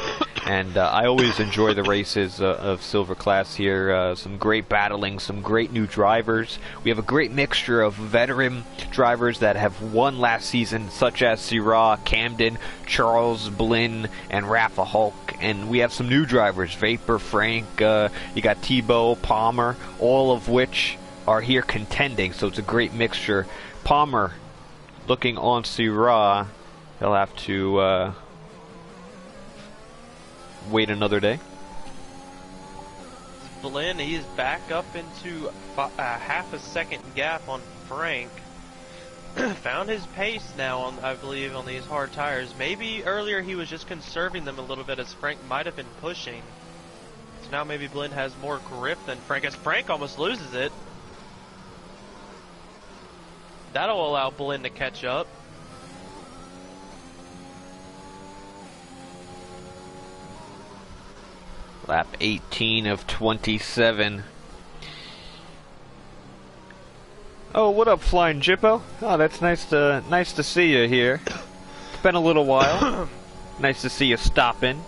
And I always enjoy the races of Silver Class here. Some great battling, some great new drivers. We have a great mixture of veteran drivers that have won last season, such as Syrah, Camden, Charles, Blinn, and Rafa Hulk. And we have some new drivers, Vapor, Frank, you got Tebow, Palmer, all of which are here contending. So it's a great mixture. Palmer looking on Syrah. He'll have to wait another day. Blinn, he's back up into a half a second gap on Frank. Found his pace now, on, I believe, on these hard tires. Maybe earlier he was just conserving them a little bit as Frank might have been pushing. So now maybe Blinn has more grip than Frank, as Frank almost loses it. That'll allow Blinn to catch up. Lap 18 of 27. Oh, what up, Flying Jippo? Oh, that's nice to see you here. It's been a little while. Nice to see you stop in.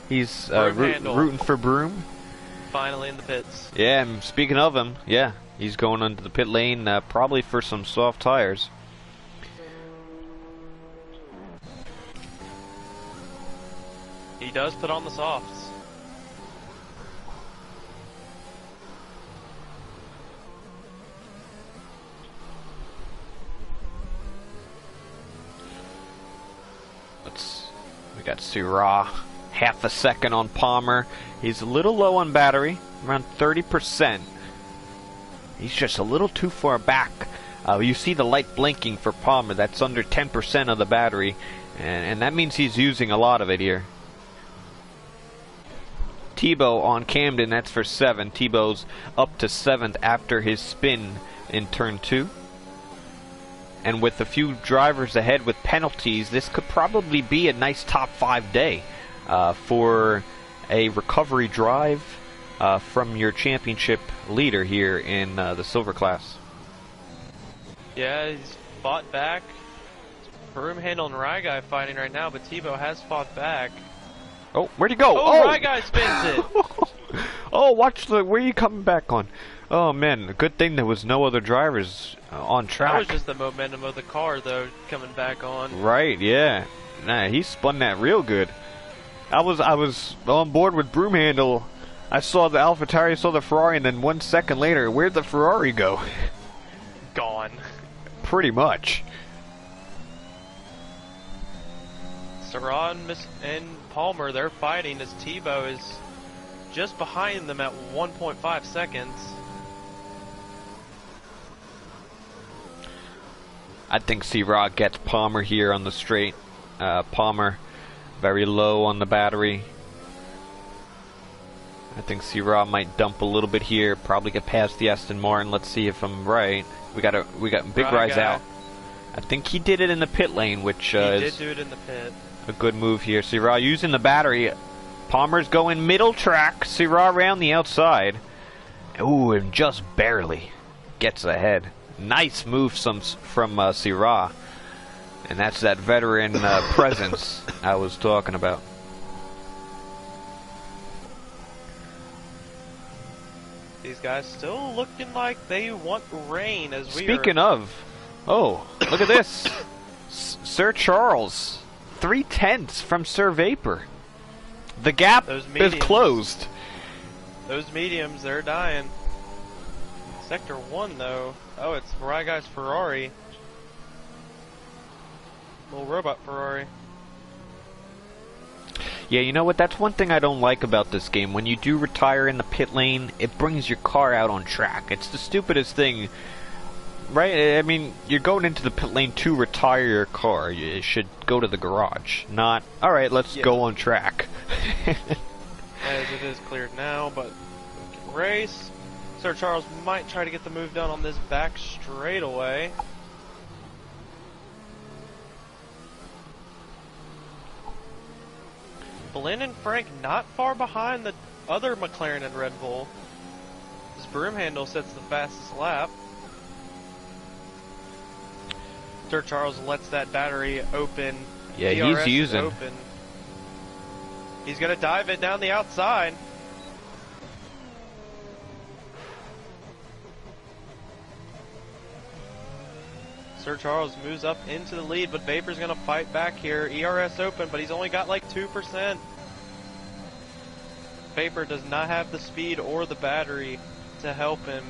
He's rooting for Broom. Finally in the pits. Yeah, and speaking of him, yeah, he's going under the pit lane, probably for some soft tires. He does put on the softs. We got Syrah, half a second on Palmer. He's a little low on battery, around 30%. He's just a little too far back. You see the light blinking for Palmer. That's under 10% of the battery, and that means he's using a lot of it here. Tebow on Camden, that's for 7. Tebow's up to 7th after his spin in turn 2. And with a few drivers ahead with penalties, this could probably be a nice top 5 day for a recovery drive from your championship leader here in the silver class. Yeah, he's fought back. Broom Handle and Rye Guy fighting right now, but Tebow has fought back. Oh, where'd he go? Oh, Rye Guy spins it. Oh, watch the where are you coming back on? Oh man, good thing there was no other drivers on track. That was just the momentum of the car, though, coming back on. Right, yeah. Nah, he spun that real good. I was on board with Broom Handle. I saw the AlphaTauri, saw the Ferrari, and then 1 second later, where'd the Ferrari go? Gone. Pretty much. Saran and Palmer, they're fighting as Tebow is just behind them at 1.5 seconds. I think C-Rod gets Palmer here on the straight. Palmer very low on the battery. I think C-Rod might dump a little bit here, probably get past the Aston Martin. Let's see if I'm right. We got Big Rise out. I think he did it in the pit lane, which is do it in the pit. A good move here. C-Raw using the battery. Palmer's going middle track. C-Raw around the outside. Ooh, and just barely gets ahead. Nice move from C-Raw. And that's that veteran presence I was talking about. These guys still looking like they want rain as we Speaking of, oh, look at this. Sir Charles. 3/10 from Sir Vapor. The gap is closed. Those mediums, they're dying. Sector 1, though. Oh, it's Rye Guy's Ferrari. Little robot Ferrari. Yeah, you know what? That's one thing I don't like about this game. When you do retire in the pit lane, it brings your car out on track. It's the stupidest thing. Right? I mean, you're going into the pit lane to retire your car. You should go to the garage. Not, alright, let's go on track. As it is cleared now, but we can race. Sir Charles might try to get the move done on this back straightaway. Blinn and Frank not far behind the other McLaren and Red Bull. This Broom Handle sets the fastest lap. Sir Charles lets that battery open. Yeah, DRS he's using. Open. He's gonna dive it down the outside. Sir Charles moves up into the lead, but Vapor's gonna fight back here. ERS open, but he's only got like 2%. Vapor does not have the speed or the battery to help him.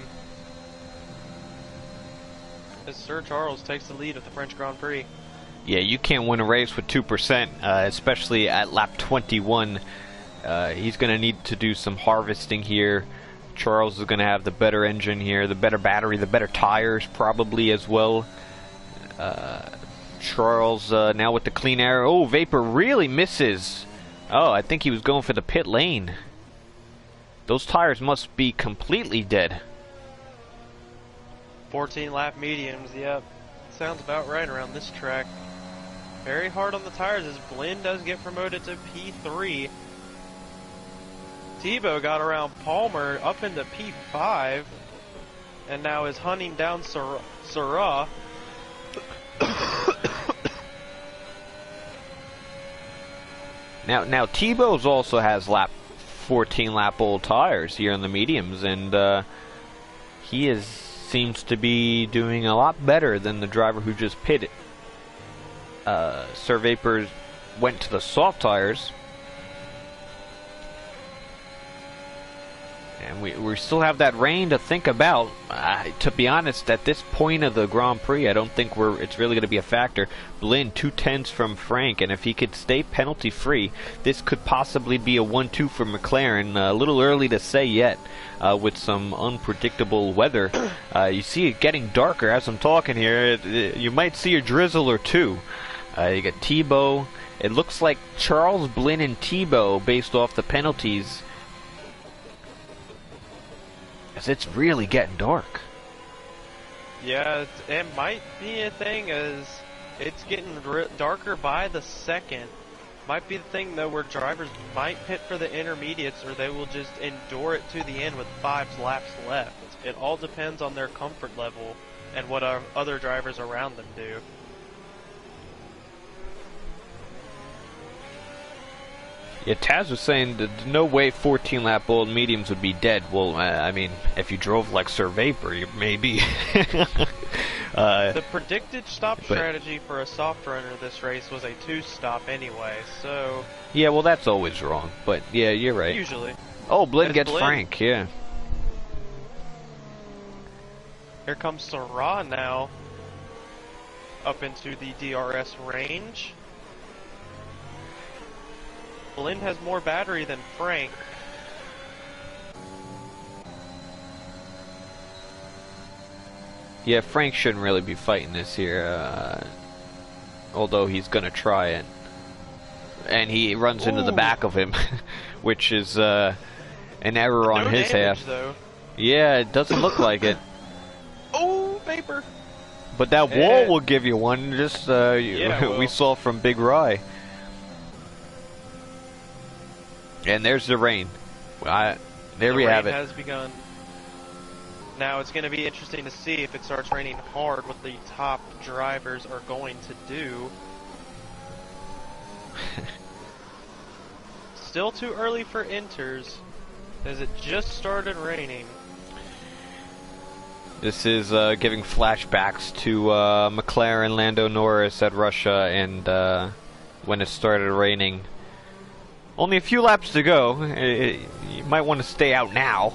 As Sir Charles takes the lead at the French Grand Prix. Yeah, you can't win a race with 2%, especially at lap 21. He's going to need to do some harvesting here. Charles is going to have the better engine here, the better battery, the better tires probably as well. Charles now with the clean air. Oh, Vapor really misses. Oh, I think he was going for the pit lane. Those tires must be completely dead. 14 lap mediums, yep. Sounds about right around this track. Very hard on the tires as Blinn does get promoted to P3. Tebow got around Palmer up into P5 and now is hunting down Sarah. Now Tebow's also has 14 lap old tires here on the mediums, and he seems to be doing a lot better than the driver who just pitted. Sir Vapor went to the soft tires. And we still have that rain to think about. To be honest, at this point of the Grand Prix, I don't think it's really going to be a factor. Blin, 2/10 from Frank, and if he could stay penalty free, this could possibly be a 1-2 for McLaren. A little early to say yet, with some unpredictable weather. You see it getting darker as I'm talking here. You might see a drizzle or two. You got Thibaut. It looks like Charles, Blin, and Thibaut based off the penalties. It's really getting dark. Yeah, it might be a thing as it's getting darker by the second. Might be the thing though where drivers might pit for the intermediates or they will just endure it to the end with 5 laps left. It all depends on their comfort level and what other drivers around them do. Yeah, Taz was saying that no way 14-lap old mediums would be dead. Well, I mean, if you drove like Sir Vapor, maybe. The predicted stop strategy for a soft runner this race was a 2-stop anyway, so... Yeah, well, that's always wrong, but yeah, you're right. Usually. Oh, Blin gets Frank, yeah. Here comes Sarah now, up into the DRS range. Blin has more battery than Frank. Yeah, Frank shouldn't really be fighting this here, although he's gonna try it. And he runs into the back of him, which is an error on his half. Though. Yeah, it doesn't look like it. Oh, vapor! But that wall will give you one, just we saw from Big Rye. And there's the rain. There we have it. The rain has begun. Now it's going to be interesting to see if it starts raining hard what the top drivers are going to do. Still too early for inters, as it just started raining. This is giving flashbacks to McLaren, Lando Norris at Russia, and when it started raining. Only a few laps to go. You might want to stay out now.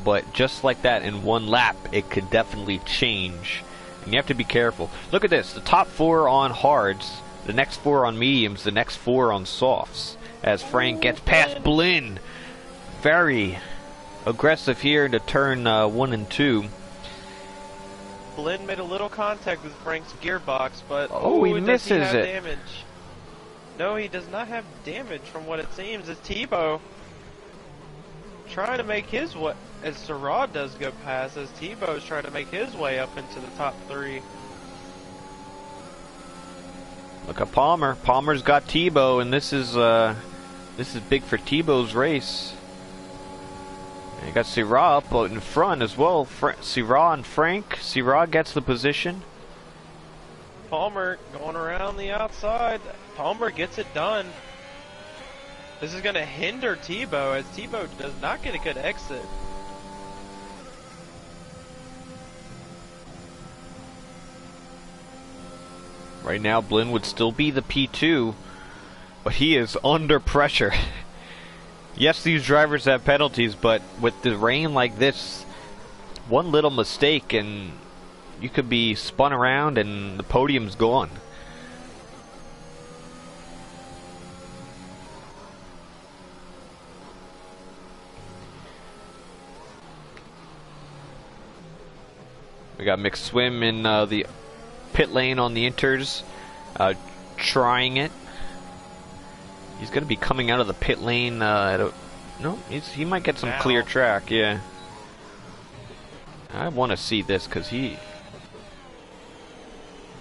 But just like that, in one lap, it could definitely change. And you have to be careful. Look at this. The top 4 on hards, the next 4 on mediums, the next 4 on softs. As Frank gets past Blin. Very aggressive here to turn 1 and 2. Blin made a little contact with Frank's gearbox, but he misses does he have it. Damage? No, he does not have damage from what it seems. It's Thibaut trying to make his way, as Sarah does go past, as Thibaut's trying to make his way up into the top 3. Look at Palmer. Palmer's got Thibaut, and this is big for Thibaut's race. And you got Syrah up out in front as well. Syrah and Frank. Syrah gets the position. Palmer going around the outside. Palmer gets it done. This is going to hinder Thibaut, as Thibaut does not get a good exit. Right now, Blin would still be the P2, but he is under pressure. Yes, these drivers have penalties, but with the rain like this, one little mistake and you could be spun around and the podium's gone. We got McSwim in the pit lane on the inters, trying it. He's going to be coming out of the pit lane. No, he might get some clear track. Yeah, I want to see this because he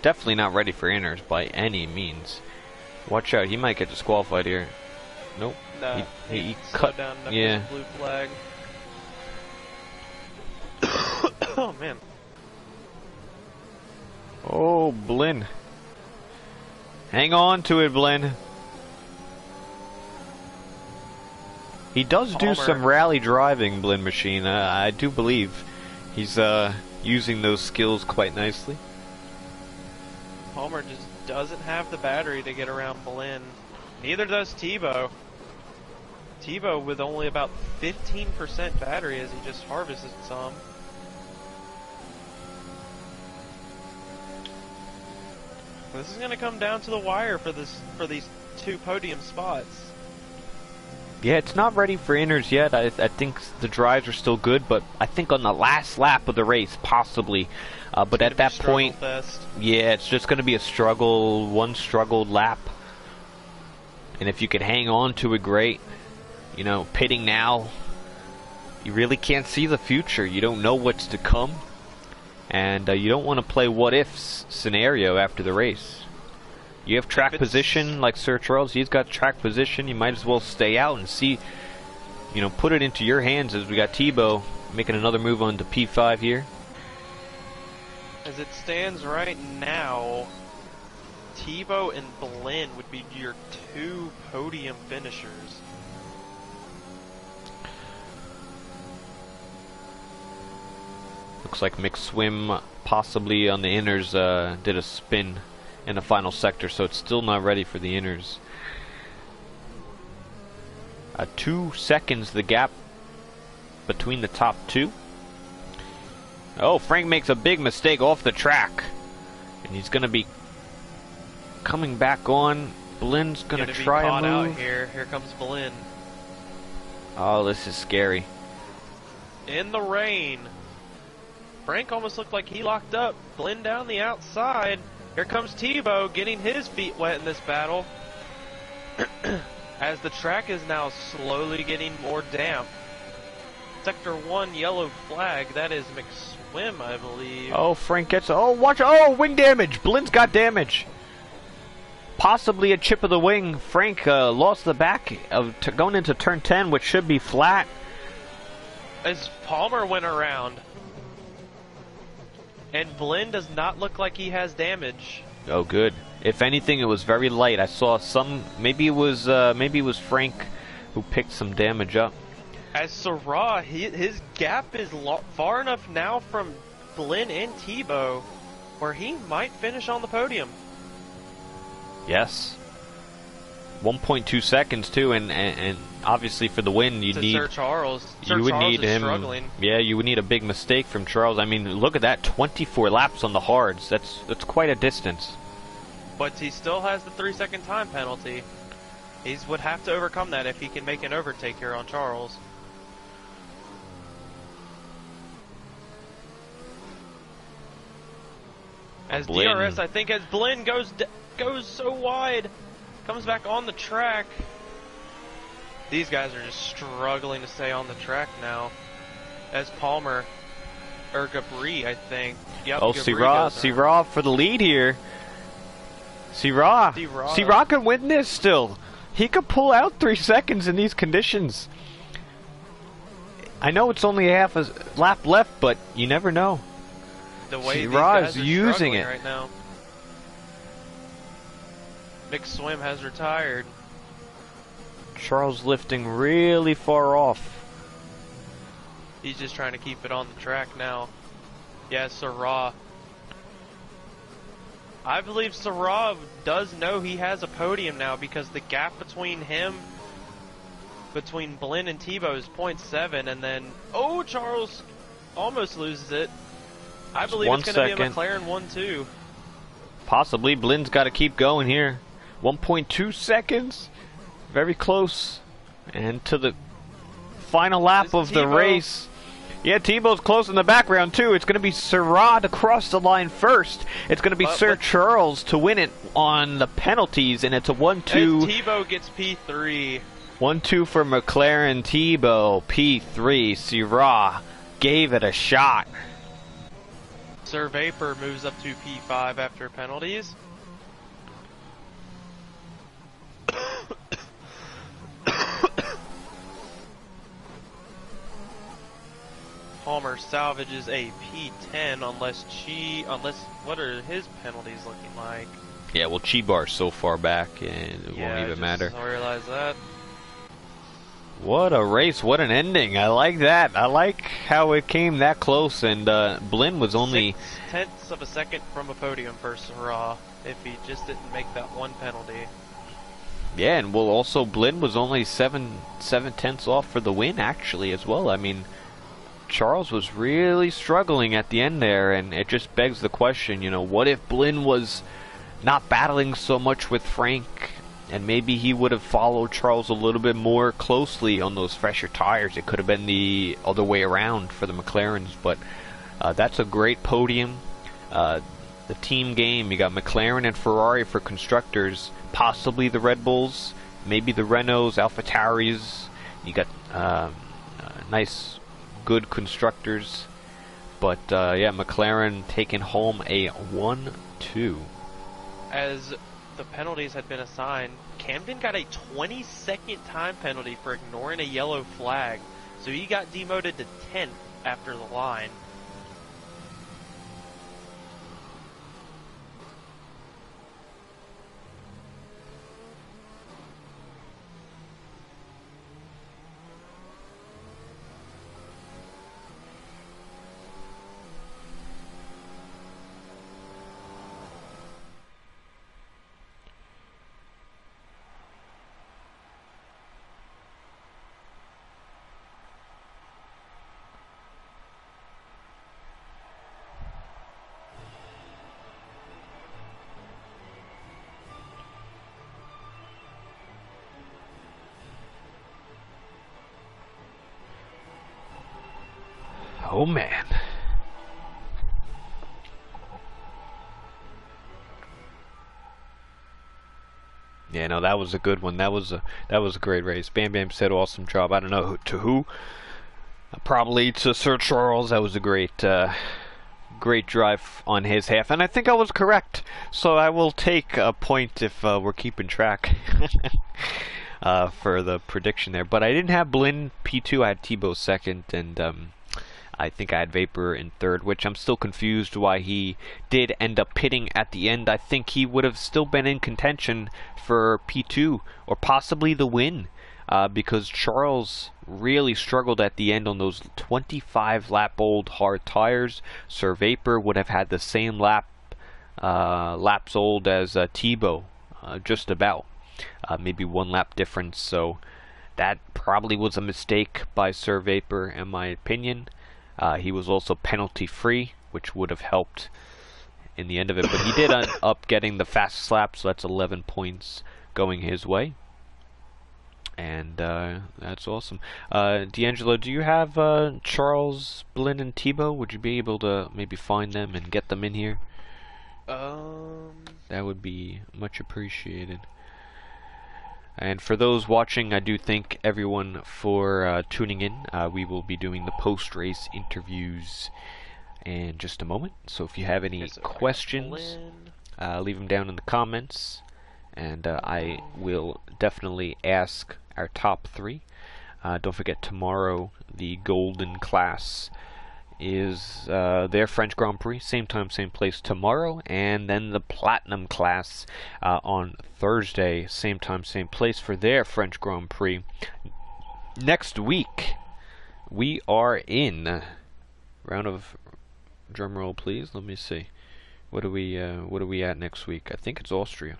definitely not ready for inners by any means. Watch out, he might get disqualified here. Nope. No, he cut down. Yeah. Blue flag. Oh man. Oh, Blin. Hang on to it, Blin. He does do some rally driving, Blin Machine. I do believe he's using those skills quite nicely. Palmer just doesn't have the battery to get around Blin. Neither does Thibaut. Tebow with only about 15% battery as he just harvested some. This is going to come down to the wire for these 2 podium spots. Yeah, it's not ready for inners yet. I think the drives are still good, but I think on the last lap of the race, possibly. But at that point, yeah, it's just going to be a struggle, one struggled lap. And if you can hang on to it, great. You know, pitting now, you really can't see the future. You don't know what's to come. And you don't want to play what-ifs scenario after the race. You have track position like Sir Charles. He's got track position. You might as well stay out and see, you know, put it into your hands as we got Tebow making another move on to P5 here. As it stands right now, Tebow and Blinn would be your 2 podium finishers. Looks like McSwim possibly on the inners did a spin in the final sector, so it's still not ready for the inners. 2 seconds the gap between the top 2. Oh, Frank makes a big mistake off the track, and he's going to be coming back on. Blinn's going to try a move. Out here. Here comes Blinn. Oh, this is scary. In the rain. Frank almost looked like he locked up. Blinn down the outside. Here comes Tebow getting his feet wet in this battle. As the track is now slowly getting more damp. Sector 1 yellow flag. That is McSwim, I believe. Oh, Frank gets... Oh, watch... Oh, wing damage. Blinn's got damage. Possibly a chip of the wing. Frank lost the back of going into turn 10, which should be flat. As Palmer went around. And Blinn does not look like he has damage. Oh, good. If anything, it was very light. I saw some. Maybe it was Frank who picked some damage up. As Sarah, his gap is far enough now from Blinn and Tebow, where he might finish on the podium. Yes. 1.2 seconds too, and obviously for the win you need Sir Charles. Sir you would Charles need is him. Struggling. Yeah, you would need a big mistake from Charles. I mean, look at that, 24 laps on the hards. That's quite a distance. But he still has the 3-second time penalty. He would have to overcome that if he can make an overtake here on Charles. As Blinn. DRS, I think, as Blinn goes so wide, comes back on the track. These guys are just struggling to stay on the track now. As Palmer, or Gabri, I think. Yep, Oh, Syrah for the lead here. Syrah could win this still. He could pull out 3 seconds in these conditions. I know it's only half a lap left, but you never know. The way Syrah these guys is are using it right now. McSwim has retired. Charles lifting really far off. He's just trying to keep it on the track now. Yeah, Syrah. I believe Syrah does know he has a podium now because the gap between Blinn and Tebow is 0.7, and then Charles almost loses it. I believe it's going to be a McLaren 1-2. Possibly. Blinn's got to keep going here. 1.2 seconds. Very close. And to the final lap of the race. Yeah, Tebow's close in the background too. It's going to be Syrah to cross the line first. It's going to be Sir Charles to win it on the penalties, and it's a 1-2. Tebow gets P3. 1-2 for McLaren. Tebow P3. Syrah gave it a shot. Sir Vapor moves up to P5 after penalties. Palmer salvages a P10 unless what are his penalties looking like? Yeah, well, Chibar's so far back and it won't even matter. I realize that. What a race, what an ending. I like that. I like how it came that close, and Blinn was only 0.6 of a second from a podium for Syrah if he just didn't make that one penalty. Yeah, and well, also Blinn was only seven tenths off for the win, actually, as well. I mean, Charles was really struggling at the end there, and it just begs the question, you know, what if Blinn was not battling so much with Frank, and maybe he would have followed Charles a little bit more closely on those fresher tires? It could have been the other way around for the McLarens, but that's a great podium. The team game, you got McLaren and Ferrari for constructors, possibly the Red Bulls, maybe the Renaults, AlphaTauris. You got nice, good constructors, but yeah, McLaren taking home a 1-2. As the penalties had been assigned, Camden got a 20-second time penalty for ignoring a yellow flag, so he got demoted to 10th after the line. Oh man. Yeah, no, that was a good one. That was a great race. Bam Bam said awesome job. I don't know to who. Probably to Sir Charles. That was a great great drive on his half, and I think I was correct. So I will take a point if we're keeping track for the prediction there. But I didn't have Blinn P2. I had Tebow second, and I think I had Vapor in third, which I'm still confused why he did end up pitting at the end. I think he would have still been in contention for P2 or possibly the win, because Charles really struggled at the end on those 25 lap old hard tires. Sir Vapor would have had the same laps old as Tebow, just about, maybe 1 lap difference. So that probably was a mistake by Sir Vapor, in my opinion. He was also penalty free, which would have helped in the end of it, but he did end up getting the fastest lap, so that's 11 points going his way. And that's awesome. D'Angelo, do you have Charles, Blinn, and Tebow? Would you be able to maybe find them and get them in here? That would be much appreciated. And for those watching, I do thank everyone for tuning in. We will be doing the post-race interviews in just a moment. So if you have any questions, leave them down in the comments, and I will definitely ask our top 3. Don't forget, tomorrow the Golden class is their French Grand Prix, same time, same place tomorrow, and then the Platinum class on Thursday, same time, same place for their French Grand Prix. Next week, we are in round of drum roll, please. Let me see. What are we at next week? I think it's Austria.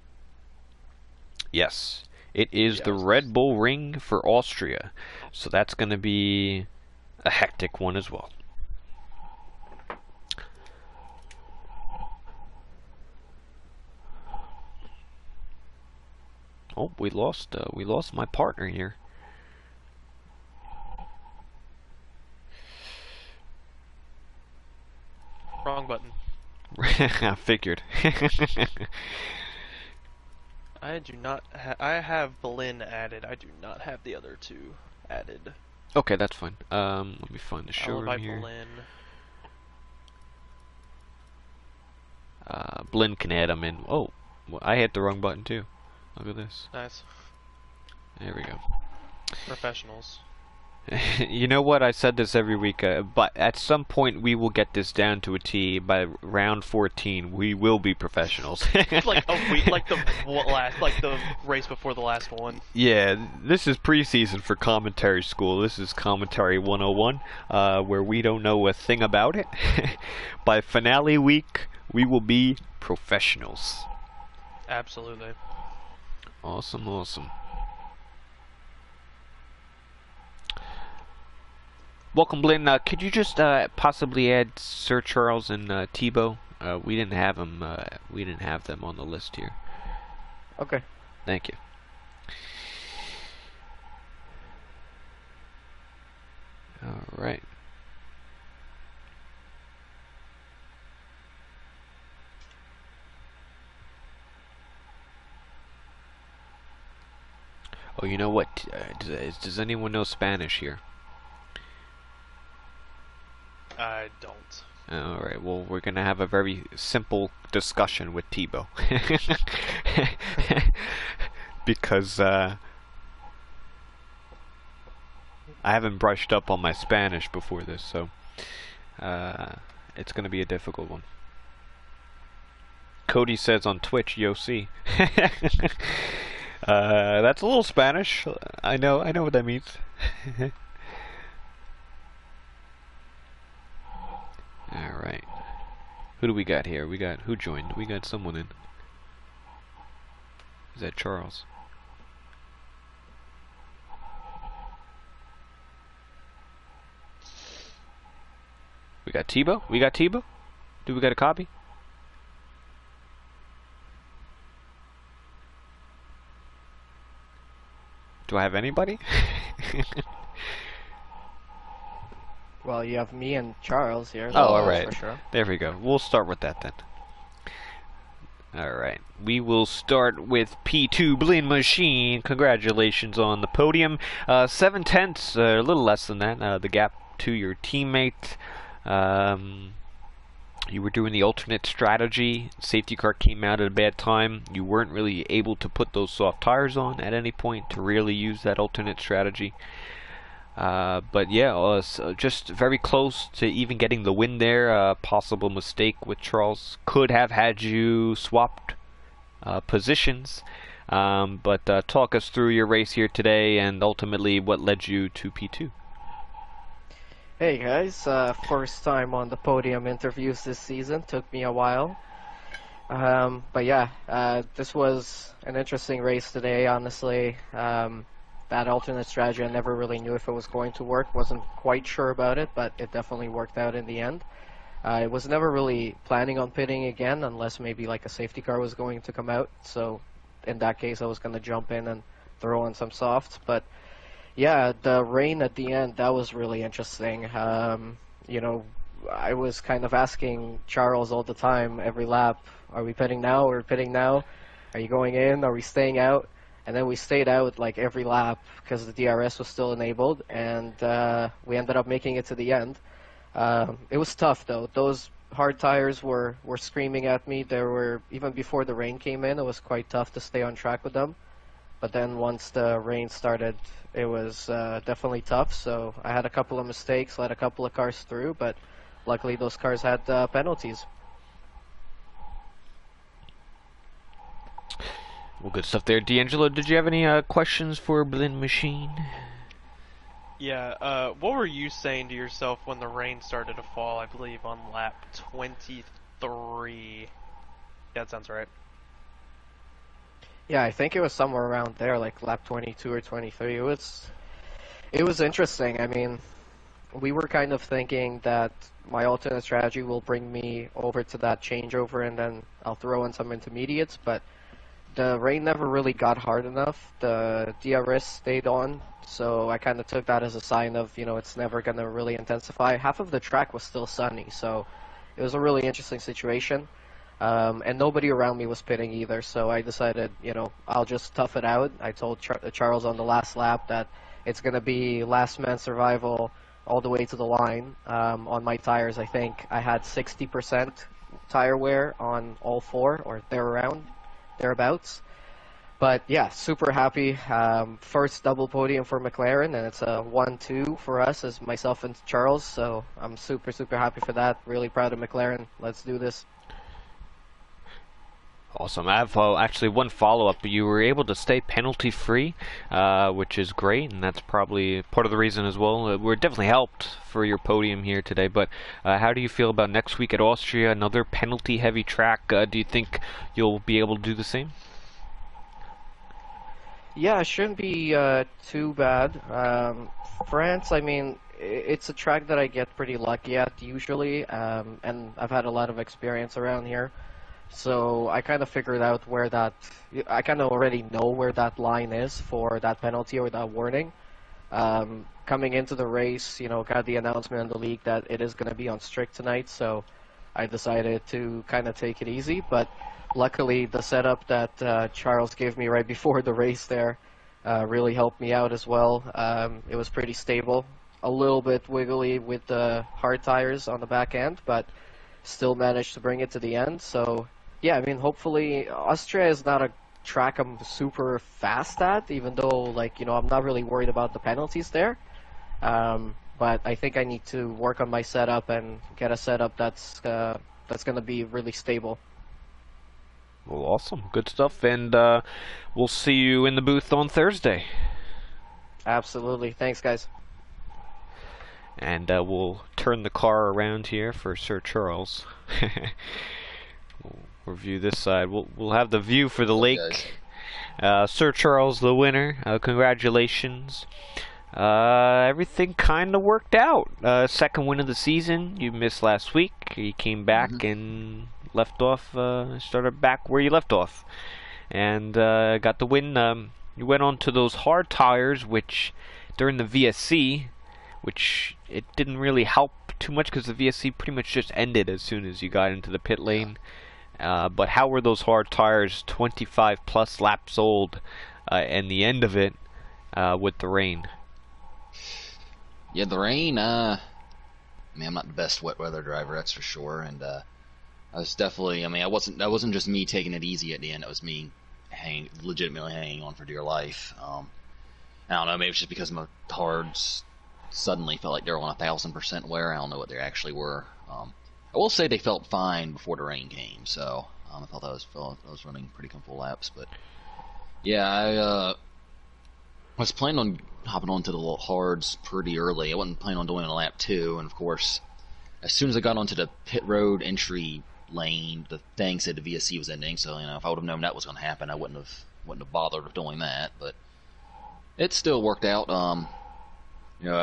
Yes, it is the Red Bull Ring for Austria, so that's going to be a hectic one as well. Oh, we lost my partner here. Wrong button. I figured. I do not. I have Blinn added. I do not have the other 2 added. Okay, that's fine. Let me find the showroom here. Blinn. Blinn can add them in. Oh, well, I hit the wrong button too. Look at this. Nice. There we go. Professionals. You know what? I said this every week, but at some point we will get this down to a T. By round 14, we will be professionals. Like a week, like the race before the last one. Yeah, this is preseason for commentary school. This is commentary 101, where we don't know a thing about it. By finale week, we will be professionals. Absolutely. Awesome, awesome. Welcome, Blinn. Could you just possibly add Sir Charles and Tebow? We didn't have them. We didn't have them on the list here. Okay. Thank you. All right. Oh, you know what? Does anyone know Spanish here? I don't. Alright, well, we're gonna have a very simple discussion with Tebow. Because, I haven't brushed up on my Spanish before this, so, it's gonna be a difficult one. Cody says on Twitch, yo see. That's a little Spanish. I know what that means. Alright. Who do we got here? Who joined? We got someone in. Is that Charles? We got Tebow? We got Tebow? Do we got a copy? Do I have anybody? Well, you have me and Charles here. Oh, alright. For sure. There we go. We'll start with that then. Alright. We will start with P2 Blinn Machine. Congratulations on the podium. 7/10, a little less than that. The gap to your teammate. You were doing the alternate strategy. Safety car came out at a bad time. You weren't really able to put those soft tires on at any point to really use that alternate strategy. But yeah, just very close to even getting the win there. Possible mistake with Charles could have had you swapped positions. But talk us through your race here today and ultimately what led you to P2. Hey guys, first time on the podium interviews this season. Took me a while. But yeah, this was an interesting race today, honestly. That alternate strategy, I never really knew if it was going to work. Wasn't quite sure about it, but it definitely worked out in the end. I was never really planning on pitting again unless maybe like a safety car was going to come out. So in that case, I was going to jump in and throw in some softs. But yeah, the rain at the end, that was really interesting. You know, I was kind of asking Charles all the time, every lap, are we pitting now? Are we pitting now? Are you going in? Are we staying out? And then we stayed out like every lap because the DRS was still enabled, and we ended up making it to the end. It was tough though. Those hard tires were screaming at me. There were, even before the rain came in, it was quite tough to stay on track with them. But then once the rain started, it was definitely tough. So I had a couple of mistakes, let a couple of cars through, but luckily those cars had penalties. Well, good stuff there. D'Angelo, did you have any questions for Blinn Machine? Yeah, what were you saying to yourself when the rain started to fall, I believe, on lap 23? Yeah, that sounds right. Yeah, I think it was somewhere around there, like lap 22 or 23. It was interesting. I mean, we were kind of thinking that my alternate strategy will bring me over to that changeover and then I'll throw in some intermediates, but the rain never really got hard enough. The DRS stayed on, so I kind of took that as a sign of, you know, it's never going to really intensify. Half of the track was still sunny, so it was a really interesting situation. And nobody around me was pitting either, so I decided, you know, I'll just tough it out. I told Charles on the last lap that it's going to be last man survival all the way to the line. On my tires, I think I had 60% tire wear on all four, or thereabouts. But yeah, super happy. First double podium for McLaren, and it's a 1-2 for us as myself and Charles, so I'm super happy for that. Really proud of McLaren. Let's do this. Awesome. I have actually one follow-up. You were able to stay penalty-free, which is great, and that's probably part of the reason as well. We're definitely helped for your podium here today, but how do you feel about next week at Austria, another penalty-heavy track? Do you think you'll be able to do the same? Yeah, it shouldn't be too bad. France, I mean, it's a track that I get pretty lucky at usually, and I've had a lot of experience around here. So I kind of figured out where that, I kind of already know where that line is for that penalty or that warning. Coming into the race, got the announcement in the league that it is going to be on strict tonight, so I decided to kind of take it easy. But luckily, the setup that Charles gave me right before the race there really helped me out as well. It was pretty stable, a little bit wiggly with the hard tires on the back end, but still managed to bring it to the end. So, yeah, I mean, hopefully, Austria is not a track I'm super fast at, even though, like, I'm not really worried about the penalties there. But I think I need to work on my setup and get a setup that's going to be really stable. Well, awesome. Good stuff. And we'll see you in the booth on Thursday. Absolutely. Thanks, guys. And we'll turn the car around here for Sir Charles. We'll review this side. We'll have the view for the lake. Sir Charles, the winner. Congratulations. Everything kind of worked out. Second win of the season. You missed last week. You came back and left off. Started back where you left off, and got the win. You went on to those hard tires, which during the VSC, which it didn't really help too much because the VSC pretty much just ended as soon as you got into the pit lane. But how were those hard tires 25 plus laps old and the end of it with the rain? Yeah, the rain, I mean, I'm not the best wet weather driver, that's for sure, and I was definitely, I mean, that wasn't just me taking it easy at the end, it was me legitimately hanging on for dear life. I don't know, maybe it's just because my hards suddenly felt like they were on 1,000% wear. I don't know what they actually were. I will say they felt fine before the rain came, so I thought I was running pretty comfortable laps, but yeah, I was planning on hopping onto the hards pretty early. I wasn't planning on doing a lap 2, and of course, as soon as I got onto the pit road entry lane, the thing said the VSC was ending, so if I would have known that was going to happen, I wouldn't have bothered with doing that, but it still worked out.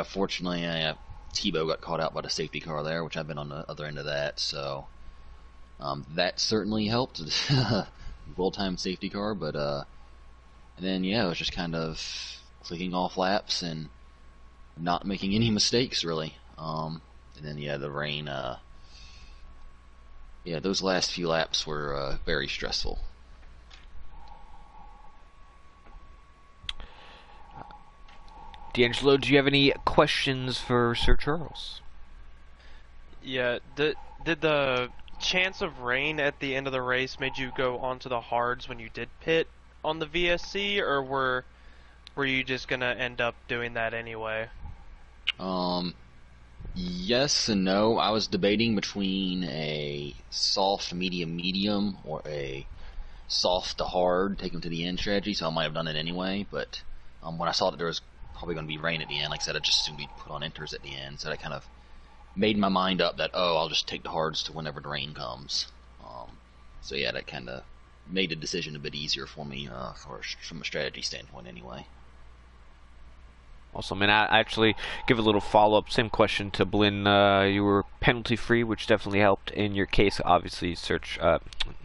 Fortunately, Tebow got caught out by the safety car there, which I've been on the other end of that, so that certainly helped. Well-timed safety car, but and then it was just kind of clicking off laps and not making any mistakes really. And then the rain. Those last few laps were very stressful. D'Angelo, do you have any questions for Sir Charles? Yeah, did the chance of rain at the end of the race made you go onto the hards when you did pit on the VSC, or were you just gonna end up doing that anyway? Yes and no. I was debating between a soft medium or a soft to hard take them to the end strategy, so I might have done it anyway, but when I saw that there was probably going to be rain at the end, like I said, I just assumed we'd put on inters at the end, so I kind of made my mind up that, I'll just take the hards to whenever the rain comes. So yeah, that kind of made the decision a bit easier for me from a strategy standpoint anyway. Awesome, and I actually give a little follow-up, same question to Blinn. You were penalty-free, which definitely helped in your case. Obviously,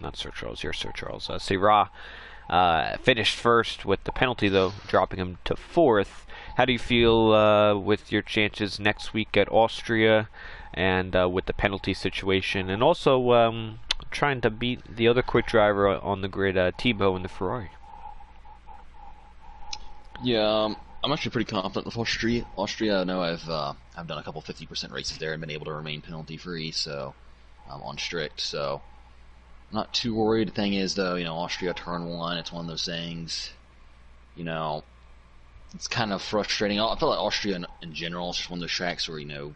not Sir Charles, you're Sir Charles. Syrah finished first with the penalty, though, dropping him to 4th. How do you feel with your chances next week at Austria and with the penalty situation? And also trying to beat the other quick driver on the grid, Tebow in the Ferrari. Yeah, I'm actually pretty confident with Austria. I know I've done a couple 50% races there and been able to remain penalty free, so I'm on strict. So I'm not too worried. The thing is, though, Austria turn 1, it's one of those things. It's kind of frustrating. I feel like Austria in general is just one of those tracks where you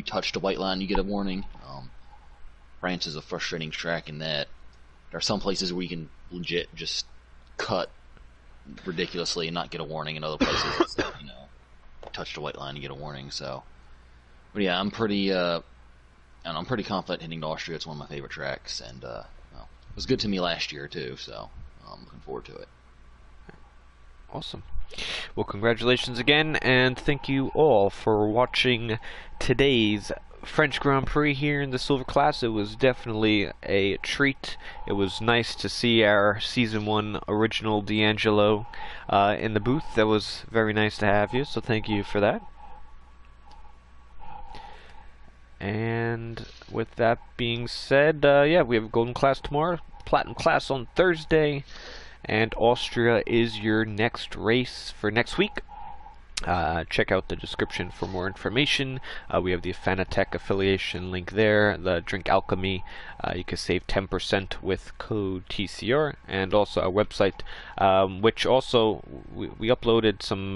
touch the white line, you get a warning. France is a frustrating track in that there are some places where you can legit just cut ridiculously and not get a warning, in other places touch the white line and get a warning. So, but yeah, I'm pretty confident hitting to Austria. It's one of my favorite tracks, and it was good to me last year too. So I'm looking forward to it. Awesome. Well, congratulations again, and thank you all for watching today's French Grand Prix here in the silver class. It was definitely a treat. It was nice to see our Season 1 original D'Angelo in the booth. That was very nice to have you, so thank you for that. And with that being said, yeah, we have Golden Class tomorrow, Platinum Class on Thursday, and Austria is your next race for next week. Check out the description for more information. We have the Fanatec affiliation link there, the Drink Alchemy. You can save 10% with code TCR, and also our website, which also we uploaded some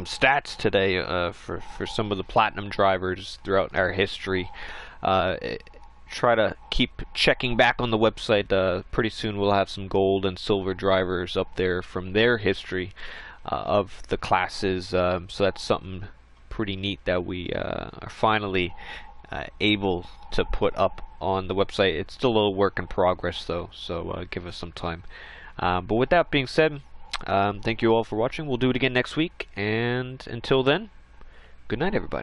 stats today for some of the platinum drivers throughout our history. Try to keep checking back on the website. Pretty soon we'll have some gold and silver drivers up there from their history of the classes, so that's something pretty neat that we are finally able to put up on the website. It's still a little work in progress though, so give us some time. But with that being said, thank you all for watching. We'll do it again next week, and until then, good night everybody.